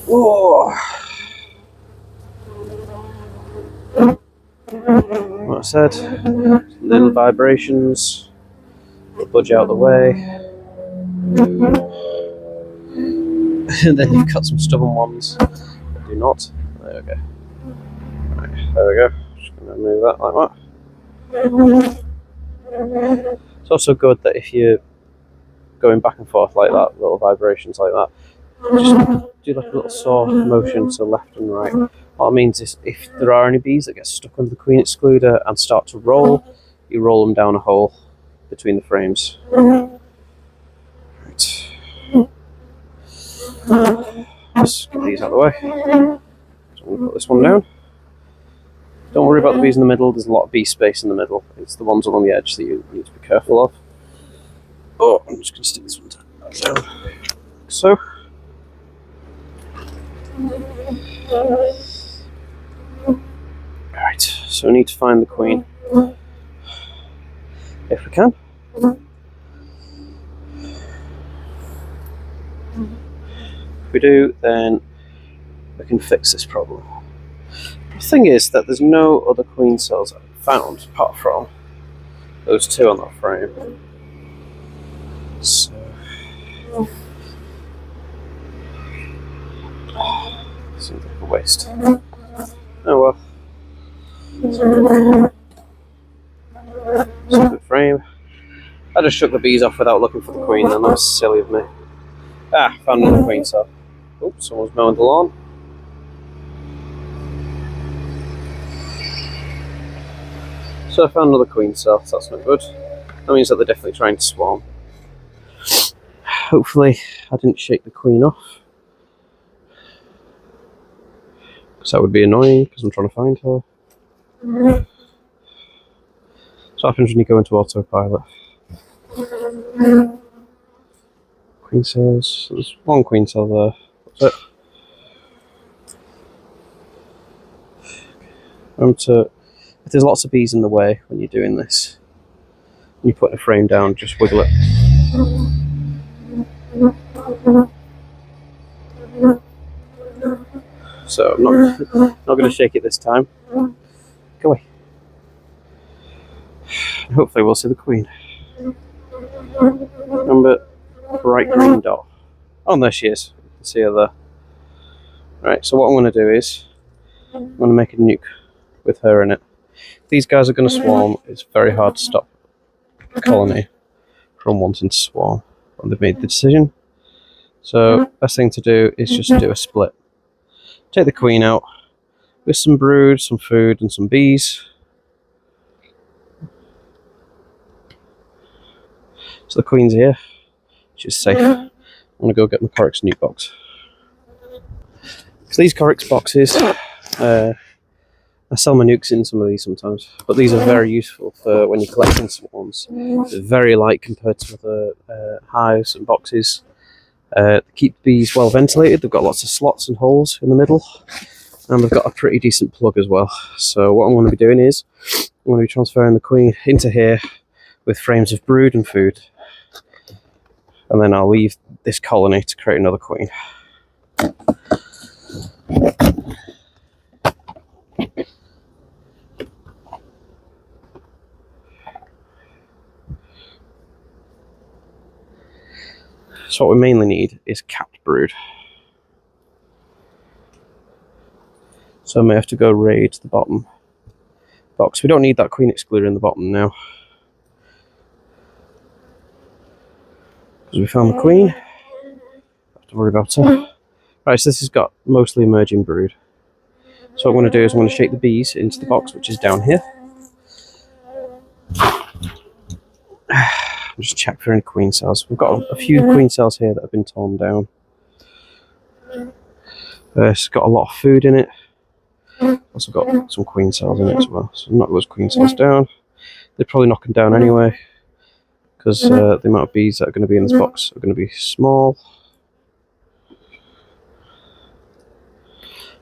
Whoa. Like I said, little vibrations, budge out of the way. And then you've got some stubborn ones that do not. There we go. Right, there we go. Just going to move that like that. It's also good that if you're going back and forth like that, little vibrations like that, just do like a little saw motion to left and right. What it means is if there are any bees that get stuck under the queen excluder and start to roll, you roll them down a hole between the frames. Right. Let's get these out of the way. So I'm going to put this one down. Don't worry about the bees in the middle, there's a lot of bee space in the middle. It's the ones along the edge that you need to be careful of. Oh, I'm just going to stick this one down. Like so. Alright, so we need to find the queen. If we can. If we do, then we can fix this problem. The thing is that there's no other queen cells I've found apart from those 2 on that frame. So Seems like a waste. Oh well. It's a good frame. I just shook the bees off without looking for the queen, and that was silly of me. Ah, found another queen cell. Oops, someone's mowing the lawn. So I found another queen cell, so that's not good. That means that they're definitely trying to swarm. Hopefully I didn't shake the queen off, because that would be annoying, because I'm trying to find her. So what happens when you go into autopilot? Queen cells. There's one queen cell there. That's it. If there's lots of bees in the way when you're doing this, when you're putting a frame down, just wiggle it. So I'm not going to shake it this time. Go away. And hopefully we'll see the queen. Remember, bright green dot. Oh, and there she is. You can see her there. Right, so what I'm going to do is, I'm going to make a nuke with her in it. These guys are going to swarm. It's very hard to stop a colony from wanting to swarm when they've made the decision. So best thing to do is just do a split. Take the queen out with some brood, some food and some bees. So the queen's here. She's safe. I'm going to go get my Corex nuke box. So these Corex boxes, I sell my nukes in some of these sometimes, but these are very useful for when you're collecting swarms. They're very light compared to other hives and boxes. They keep the bees well ventilated. They've got lots of slots and holes in the middle, and they've got a pretty decent plug as well. So what I'm going to be doing is, I'm going to be transferring the queen into here with frames of brood and food, and then I'll leave this colony to create another queen. So what we mainly need is capped brood. So I may have to go raid the bottom box. We don't need that queen excluder in the bottom now, because we found the queen. Don't have to worry about her. Right, so this has got mostly emerging brood. So what I'm going to do is I'm going to shake the bees into the box, which is down here. Just check for any queen cells. We've got a few queen cells here that have been torn down. It's got a lot of food in it. Also got some queen cells in it as well. So knock those queen cells down. They're probably knocking down anyway, because the amount of bees that are going to be in this box are going to be small.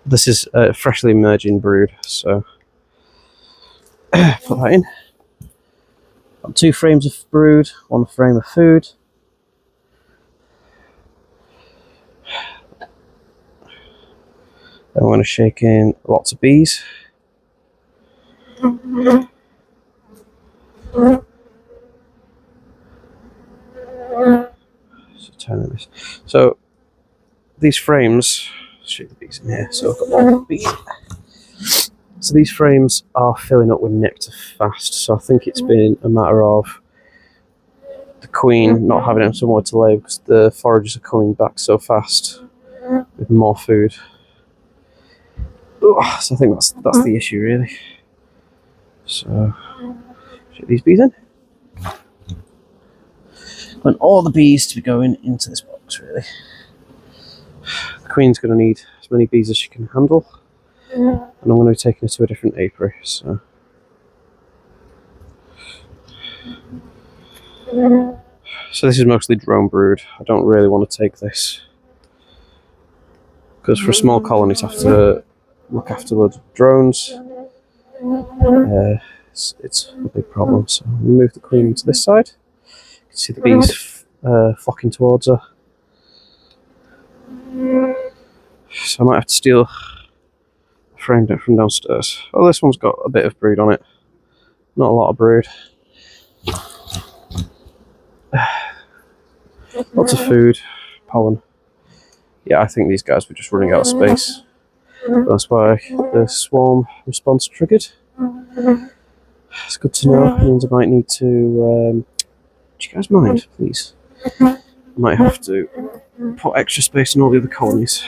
This is freshly emerging brood, so put that in. Got 2 frames of brood, 1 frame of food. Then we're going to shake in lots of bees. So these frames, shake the bees in here. So I've got 1 bee. So these frames are filling up with nectar fast, so I think it's been a matter of the queen not having somewhere to lay, because the foragers are coming back so fast with more food. Ugh, so I think that's the issue really. So shake these bees in. I want all the bees to be going into this box really. The queen's going to need as many bees as she can handle. And I'm going to be taking her to a different apiary, so. So this is mostly drone brood. I don't really want to take this, because for a small colony to have to look after loads of drones, it's a big problem. So I'm going to move the queen to this side. You can see the bees flocking towards her. So I might have to steal framed it from downstairs. Oh, this one's got a bit of brood on it. Not a lot of brood. Lots of food, pollen. Yeah, I think these guys were just running out of space. That's why the swarm response triggered. It's good to know. It means I might need to. Do you guys mind, please? I might have to put extra space in all the other colonies.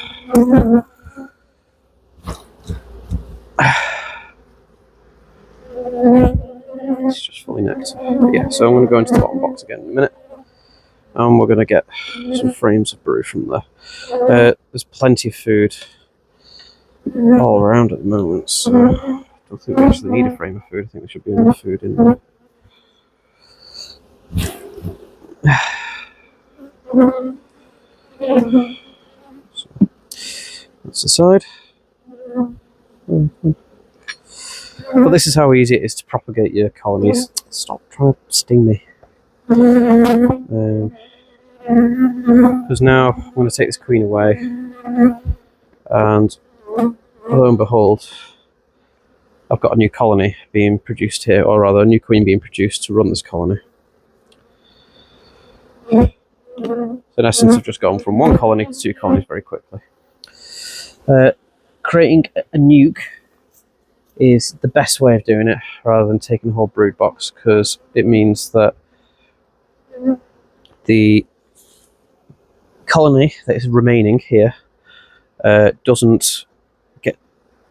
It's just fully necked. But yeah, so I'm going to go into the bottom box again in a minute. And we're going to get some frames of brew from there. There's plenty of food all around at the moment, so I don't think we actually need a frame of food. I think there should be enough food in there. So, that's the side. But this is how easy it is to propagate your colonies. Stop trying to sting me. Because now I'm going to take this queen away, and lo and behold, I've got a new colony being produced here, or rather a new queen being produced to run this colony. So in essence, I've just gone from one colony to two colonies very quickly. Creating a nuke is the best way of doing it, rather than taking a whole brood box, because it means that the colony that is remaining here doesn't get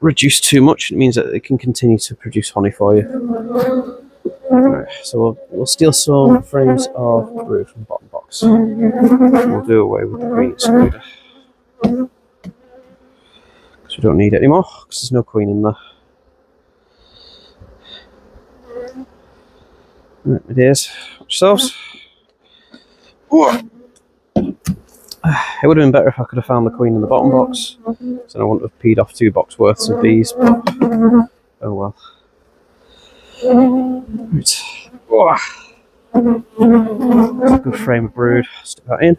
reduced too much. It means that it can continue to produce honey for you. Right, so we'll steal some frames of brood from the bottom box. We'll do away with the queen excluder, because we don't need it anymore, because there's no queen in there. Right, my dears, watch yourselves. It would have been better if I could have found the queen in the bottom box, so then I wouldn't have peed off 2 box worths of bees, but oh well. Right. A good frame of brood, stick that in.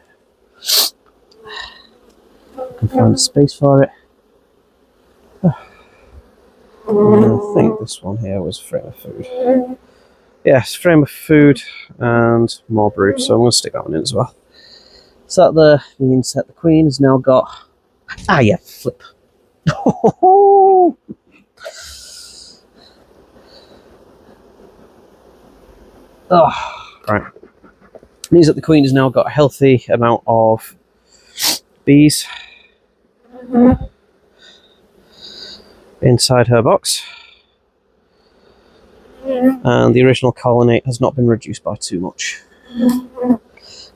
I can find a space for it. And I think this one here was a frame of food. Yes, frame of food and more brood, so I'm going to stick that one in as well. So that there means that the queen has now got... Ah, yeah, flip. Oh, right. It means that the queen has now got a healthy amount of bees inside her box. And the original colony has not been reduced by too much.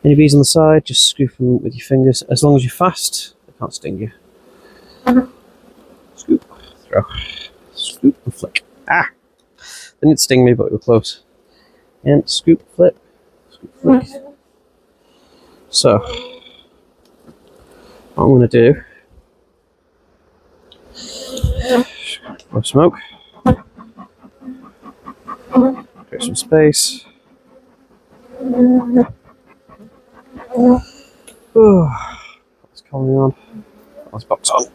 Any bees on the side, just scoop them with your fingers. As long as you're fast, they can't sting you. Scoop, throw, scoop and flick. Ah! They didn't sting me, but we were close. And scoop, flip, scoop, flick. So, what I'm going to do, blow smoke, create some space. What's going on? Let's box on.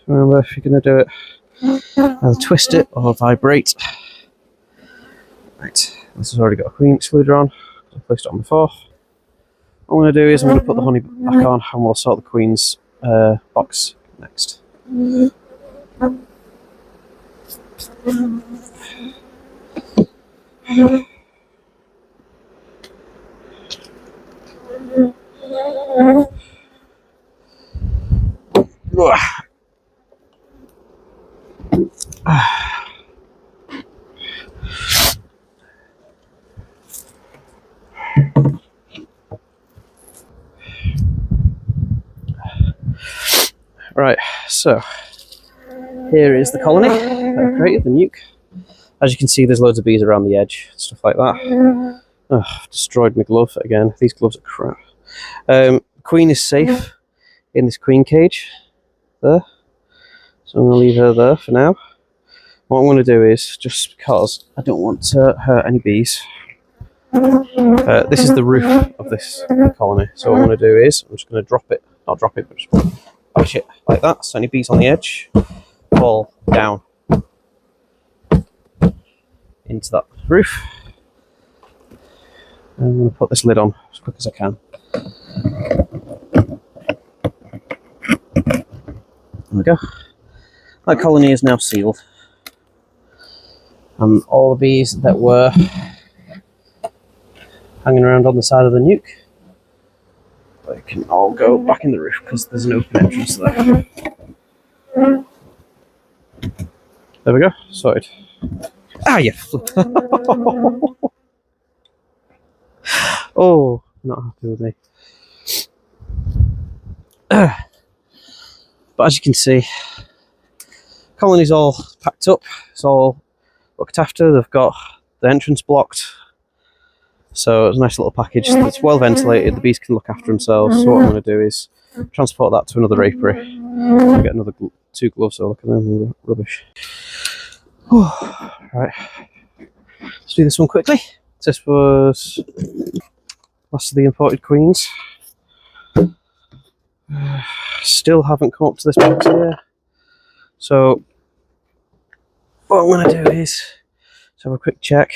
Remember, if you're going to do it, either twist it or vibrate. Right, this has already got a queen excluder on. I placed it on before. What I'm going to do is I'm going to put the honey back on, and we'll sort the queen's box next. Right, so here is the colony that I created, the nuke. As you can see, there's loads of bees around the edge, stuff like that. Oh, I've destroyed my glove again. These gloves are crap. Queen is safe in this queen cage there, so I'm going to leave her there for now. What I'm going to do is, just because I don't want to hurt any bees, this is the roof of this colony, so what I'm going to do is I'm just going to drop it, not drop it, but just bash it like that, so any bees on the edge fall down into that roof. And I'm going to put this lid on as quick as I can. There we go. That colony is now sealed. And all the bees that were hanging around on the side of the nuke, they can all go back in the roof because there's an open entrance there. There we go, sorted. Ah, you Oh, not happy with me. But as you can see, colony's all packed up, it's all looked after, they've got the entrance blocked. So it's a nice little package that's well ventilated, the bees can look after themselves. So what I'm going to do is transport that to another apiary. I'll get another 2 gloves, so look at them, rubbish. Right, let's do this one quickly. This was last of the imported queens. Still haven't come up to this box here. So what I'm going to do is have a quick check.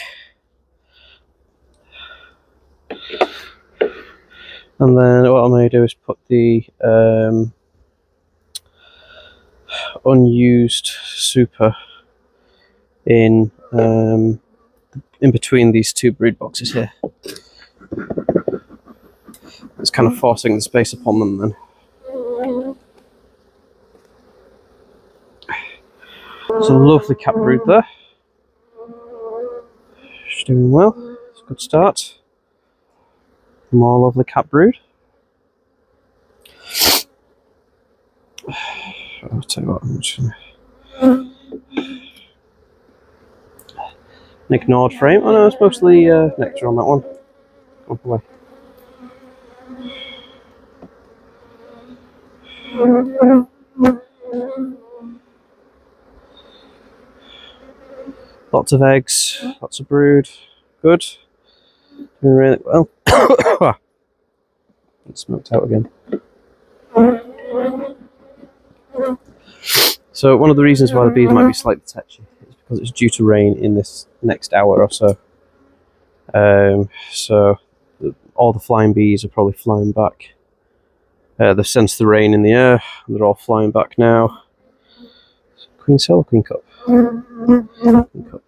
And then what I'm going to do is put the unused super in between these 2 brood boxes here. It's kind of forcing the space upon them then. There's a lovely cap brood there. She's doing well. It's a good start. More lovely cap brood. I'll tell you what, I'm just gonna... An ignored frame. Oh no, it's mostly nectar on that one. Go away. Lots of eggs, lots of brood. Good. Doing really well. It's smoked out again. So one of the reasons why the bees might be slightly touchy is because it's due to rain in this next hour or so. So all the flying bees are probably flying back. They've sensed the rain in the air, and they're all flying back now. Queen cell or queen cup? Queen cup.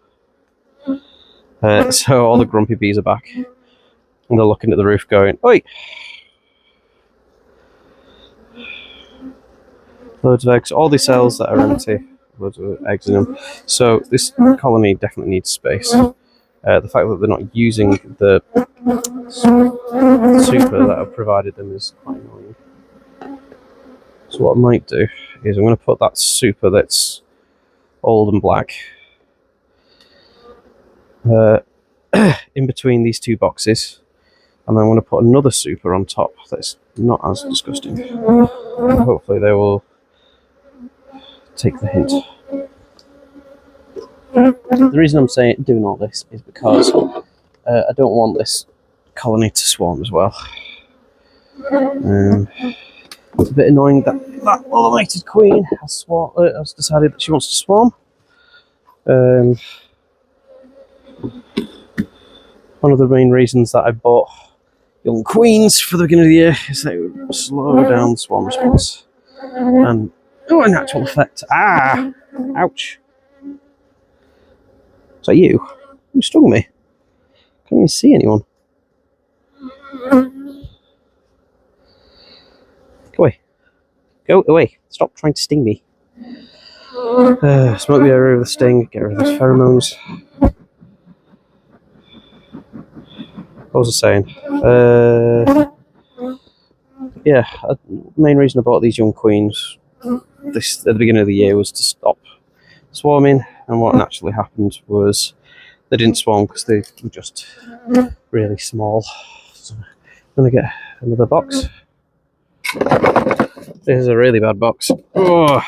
So all the grumpy bees are back, and they're looking at the roof going, "Oi!" Loads of eggs. All these cells that are empty, loads of eggs in them. So this colony definitely needs space. The fact that they're not using the super that I've provided them is quite annoying. So what I might do is I'm going to put that super that's old and black in between these 2 boxes, and then I'm going to put another super on top that's not as disgusting. Hopefully they will take the hint. The reason I'm doing all this is because I don't want this colony to swarm as well. It's a bit annoying that that well-mated queen has decided that she wants to swarm. One of the main reasons that I bought young queens for the beginning of the year is that it would slow down the swarm response. And in actual effect, ouch! Is that you? You stung me. Can't even see anyone. Go away. Go away. Stop trying to sting me. Smoke the area with the sting, get rid of those pheromones. What was I saying? Yeah, the main reason I bought these young queens at the beginning of the year was to stop swarming, and what naturally happened was they didn't swarm because they were just really small. So I'm going to get another box. This is a really bad box. Oh,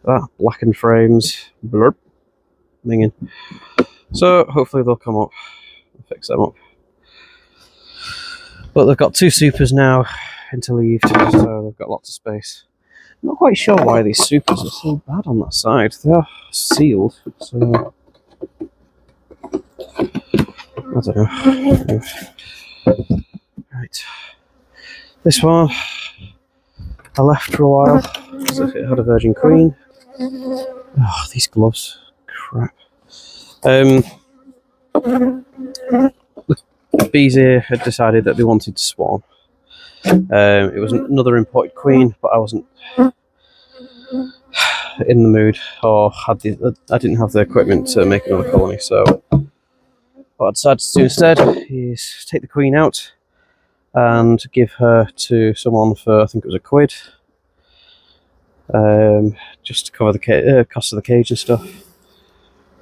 that blackened frames. Blurp. Minging. So hopefully they'll come up and fix them up. But they've got 2 supers now interleaved, so they've got lots of space. I'm not quite sure why these supers are so bad on that side. They are sealed, so I don't know. Right. This one I left for a while, because it had a virgin queen. Oh, these gloves. Crap. The bees here had decided that they wanted to swarm. It was another imported queen, but I wasn't in the mood, or I didn't have the equipment to make another colony, so what I decided to do instead is take the queen out and give her to someone for, I think it was £1, just to cover the cost of the cage and stuff.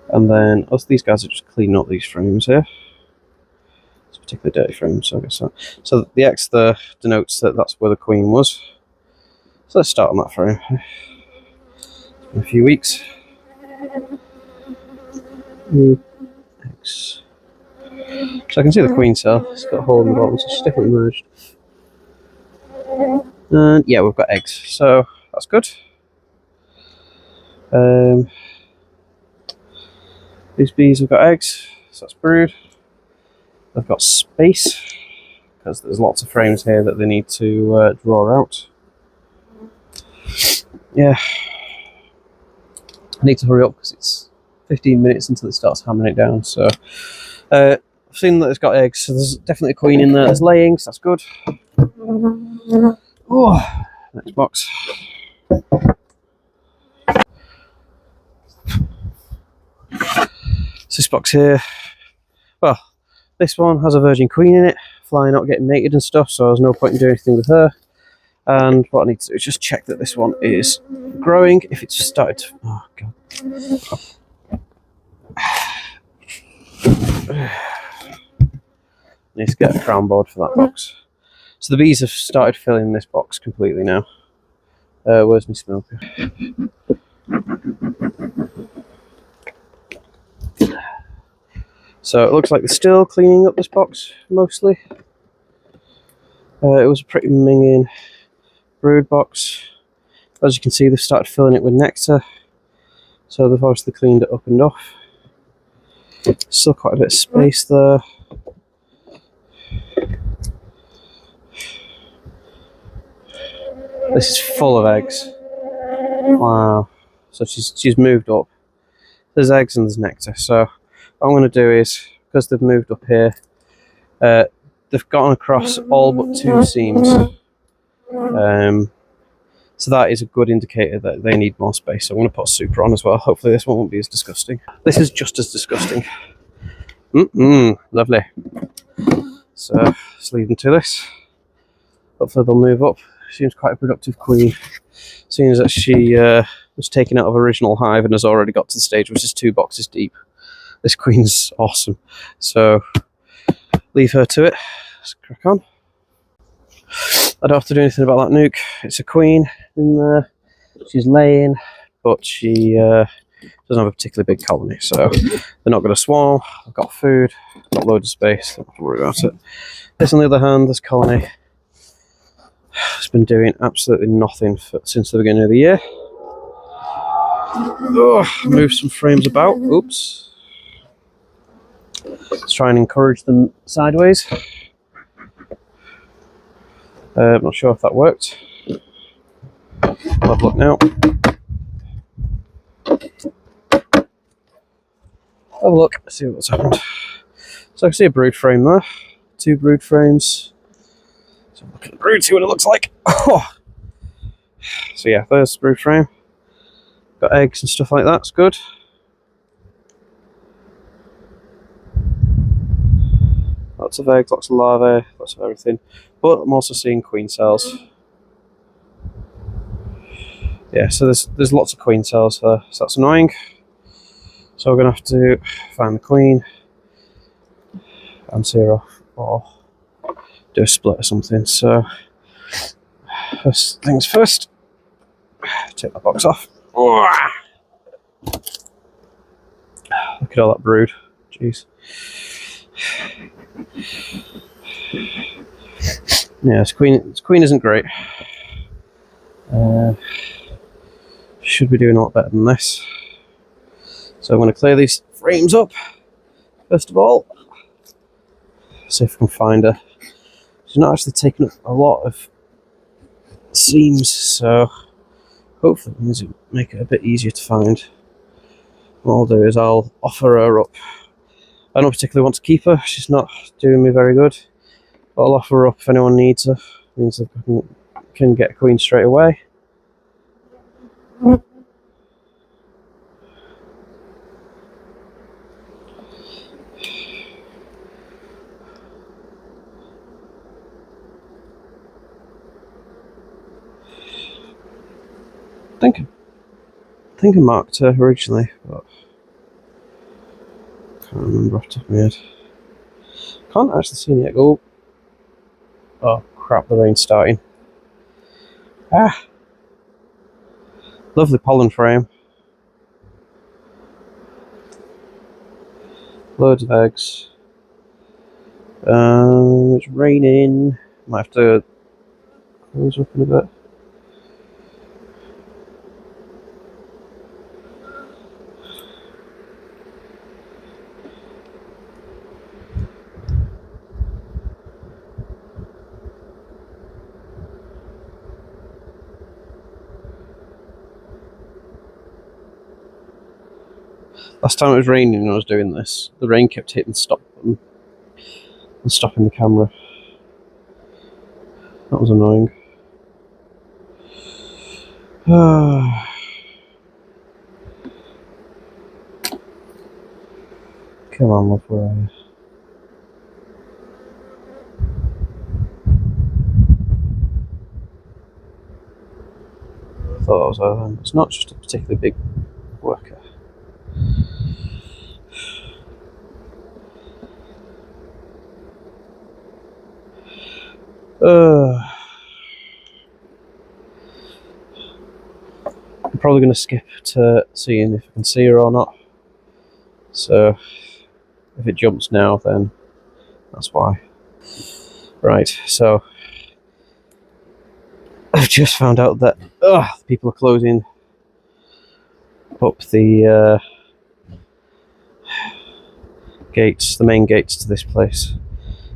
And then these guys are just cleaning up these frames here. It's a particularly dirty frame, so I guess so. So the X there denotes that that's where the queen was. So let's start on that frame. It's been a few weeks. X. So I can see the queen cell. It's got a hole in the bottom, so it's definitely merged. And yeah, we've got eggs, so that's good. These bees have got eggs, so that's brood. They've got space, because there's lots of frames here that they need to draw out. Yeah. I need to hurry up because it's 15 minutes until it starts hammering it down, so I've seen that it's got eggs, so there's definitely a queen in there that's laying, so that's good. Oh, next box. This box here, well, this one has a virgin queen in it, flying out getting mated and stuff, so there's no point in doing anything with her. And what I need to do is just check that this one is growing. If it's started to, oh god. Need to get a crown board for that box. So the bees have started filling this box completely now. Where's my smoker? So it looks like they're still cleaning up this box, mostly. It was a pretty minging brood box. As you can see, they've started filling it with nectar. So they've obviously cleaned it up and off. Still quite a bit of space there. This is full of eggs. Wow. So she's moved up. There's eggs and there's nectar. So what I'm going to do is, because they've moved up here, they've gotten across all but 2 seams. So that is a good indicator that they need more space. So I'm going to put a super on as well. Hopefully this one won't be as disgusting. This is just as disgusting. Lovely. So let's leave them to this. Hopefully they'll move up. Seems quite a productive queen. Seeing as that she was taken out of original hive and has already got to the stage which is 2 boxes deep. This queen's awesome. So leave her to it. Let's crack on. I don't have to do anything about that nuke. It's a queen in there. She's laying, but she doesn't have a particularly big colony, so they're not going to swarm. I've got food, got loads of space, don't have to worry about it. This, on the other hand, this colony has been doing absolutely nothing since the beginning of the year. Move some frames about. Oops. Let's try and encourage them sideways. I'm not sure if that worked. I'll have a look now. Have a look, see what's happened. So I can see a brood frame there. 2 brood frames. So look at the brood, see what it looks like. So yeah, there's the brood frame. Got eggs and stuff like that, it's good. Lots of eggs, lots of larvae, lots of everything. But I'm also seeing queen cells. Yeah, so there's lots of queen cells there, so that's annoying. So we're going to have to find the queen and see her off, or do a split or something. So first things first, take that box off. Look at all that brood, jeez. Yeah, this queen isn't great. Should be doing a lot better than this. So I'm going to clear these frames up first of all. See if I can find her. She's not actually taking up a lot of seams, so hopefully it means it'll make it a bit easier to find. What I'll do is I'll offer her up. I don't particularly want to keep her, she's not doing me very good, but I'll offer her up if anyone needs her. It means that I can get a queen straight away. I think I marked her originally, but I can't remember off the top of my head. Can't actually see it yet. Oh crap, the rain's starting. Lovely pollen frame. Loads of eggs. It's raining. Might have to close up in a bit. Last time it was raining and I was doing this, the rain kept hitting the stop button and stopping the camera. That was annoying. Come on, love, where are you? I thought that was her then. It's not just a particularly big worker. I'm probably going to skip to seeing if I can see her or not. So, if it jumps now, then that's why. Right, so I've just found out that people are closing up the gates, the main gates to this place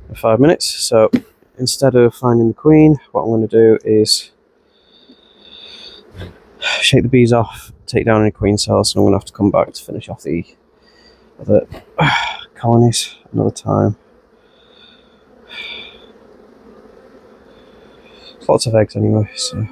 in 5 minutes. So instead of finding the queen, what I'm going to do is shake the bees off, take down any queen cells, and I'm going to have to come back to finish off the other colonies another time. Lots of eggs anyway, so.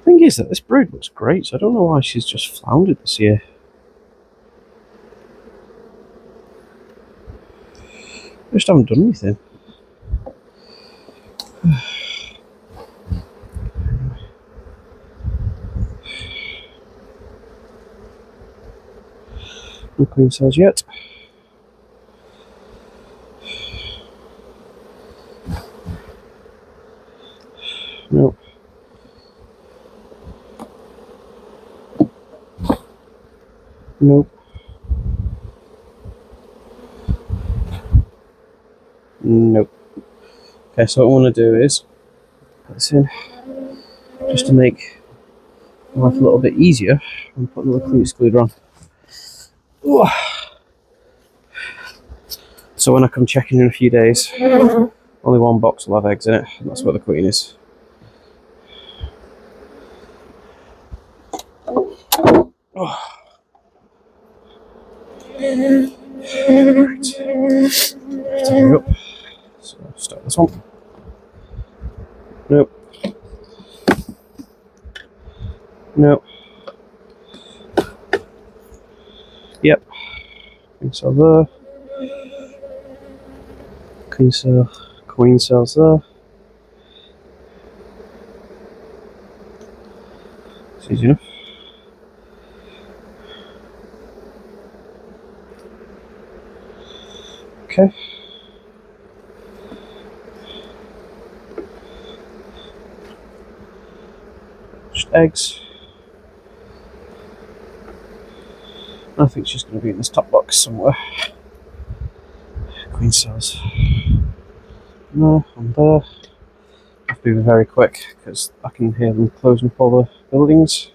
Thing is that this brood looks great, so I don't know why she's just floundered this year. I just haven't done anything. No queen cells yet. Nope. Nope. Nope. Okay, so what I want to do is put this in just to make life a little bit easier and put another clean excluder on. Ooh. So when I come checking in a few days, only one box will have eggs in it, and that's where the queen is. Oh. Right. Hurry up. So start this one. Nope. Nope. Yep. Queen cell there. Queen cells there. It's easy enough. Okay. Just eggs. I think she's going to be in this top box somewhere. Queen cells. No, I'm there. I have to be very quick because I can hear them closing up all the buildings.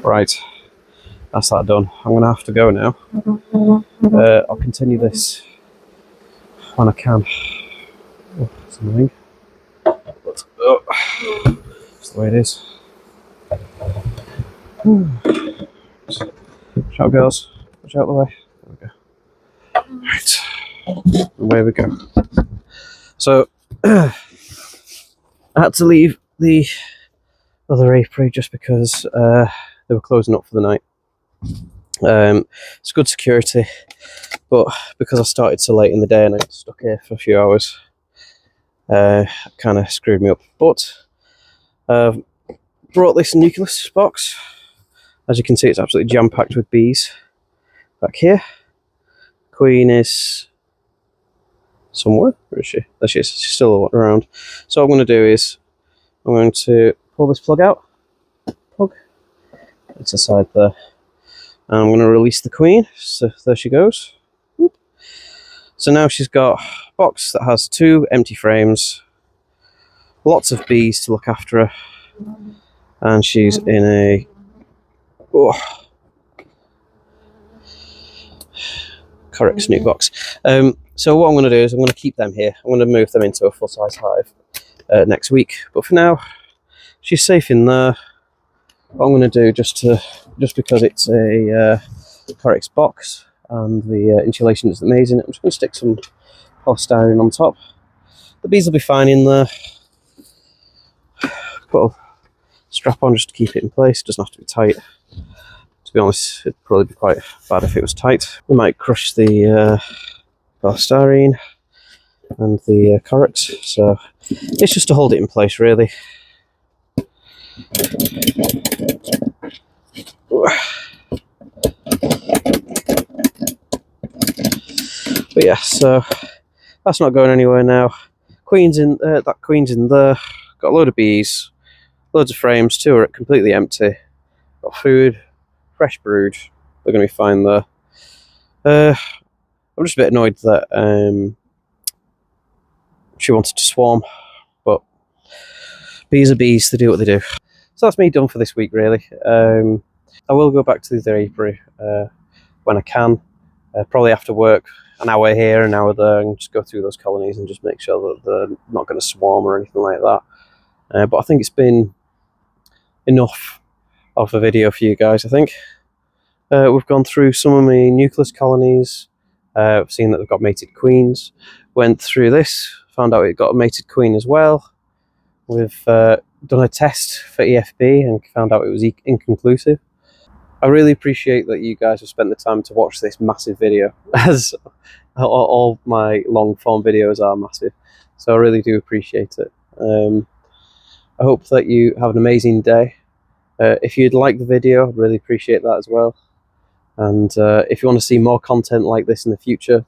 Right, that's that done. I'm going to have to go now. I'll continue this when I can. Oh, it's annoying. But, that's the way it is. Watch out, girls. Watch out the way. There we go. Right. Away we go. So, I had to leave the other apiary just because they were closing up for the night. It's good security, but because I started so late in the day and I got stuck here for a few hours, kind of screwed me up. But I've brought this nucleus box. As you can see, it's absolutely jam-packed with bees. Back here, queen is somewhere. Where is she? There she is. She's still around. So what I'm going to do is I'm going to pull this plug out. Plug. It's aside there. And I'm going to release the queen. So there she goes. Whoop. So now she's got a box that has 2 empty frames, lots of bees to look after her, and she's in a correct snoot box. So what I'm going to do is I'm going to keep them here. I'm going to move them into a full-size hive next week. But for now, she's safe in there. What I'm going to do, just because it's a Corex box and the insulation is amazing, I'm just going to stick some polystyrene on top. The bees will be fine in there. Put a strap on just to keep it in place. It doesn't have to be tight. To be honest, it'd probably be quite bad if it was tight. We might crush the polystyrene and the Corex, so it's just to hold it in place, really. But yeah, so that's not going anywhere now. Queen's in that queen's in there. Got a load of bees, loads of frames. 2 are completely empty. Got food, fresh brood. They're going to be fine there. I'm just a bit annoyed that she wanted to swarm, but bees are bees. They do what they do. So that's me done for this week, really. I will go back to the apiary when I can, probably after work, an hour here, an hour there, and just go through those colonies and just make sure that they're not going to swarm or anything like that. But I think it's been enough of a video for you guys, I think. We've gone through some of my nucleus colonies. I've seen that they've got mated queens. Went through this, found out it got a mated queen as well. We've done a test for EFB and found out it was inconclusive. I really appreciate that you guys have spent the time to watch this massive video, as all my long form videos are massive. So I really do appreciate it. I hope that you have an amazing day. If you'd like the video, I'd really appreciate that as well. And if you want to see more content like this in the future,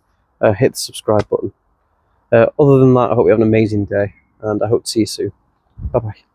hit the subscribe button. Other than that, I hope you have an amazing day, and I hope to see you soon. Bye bye.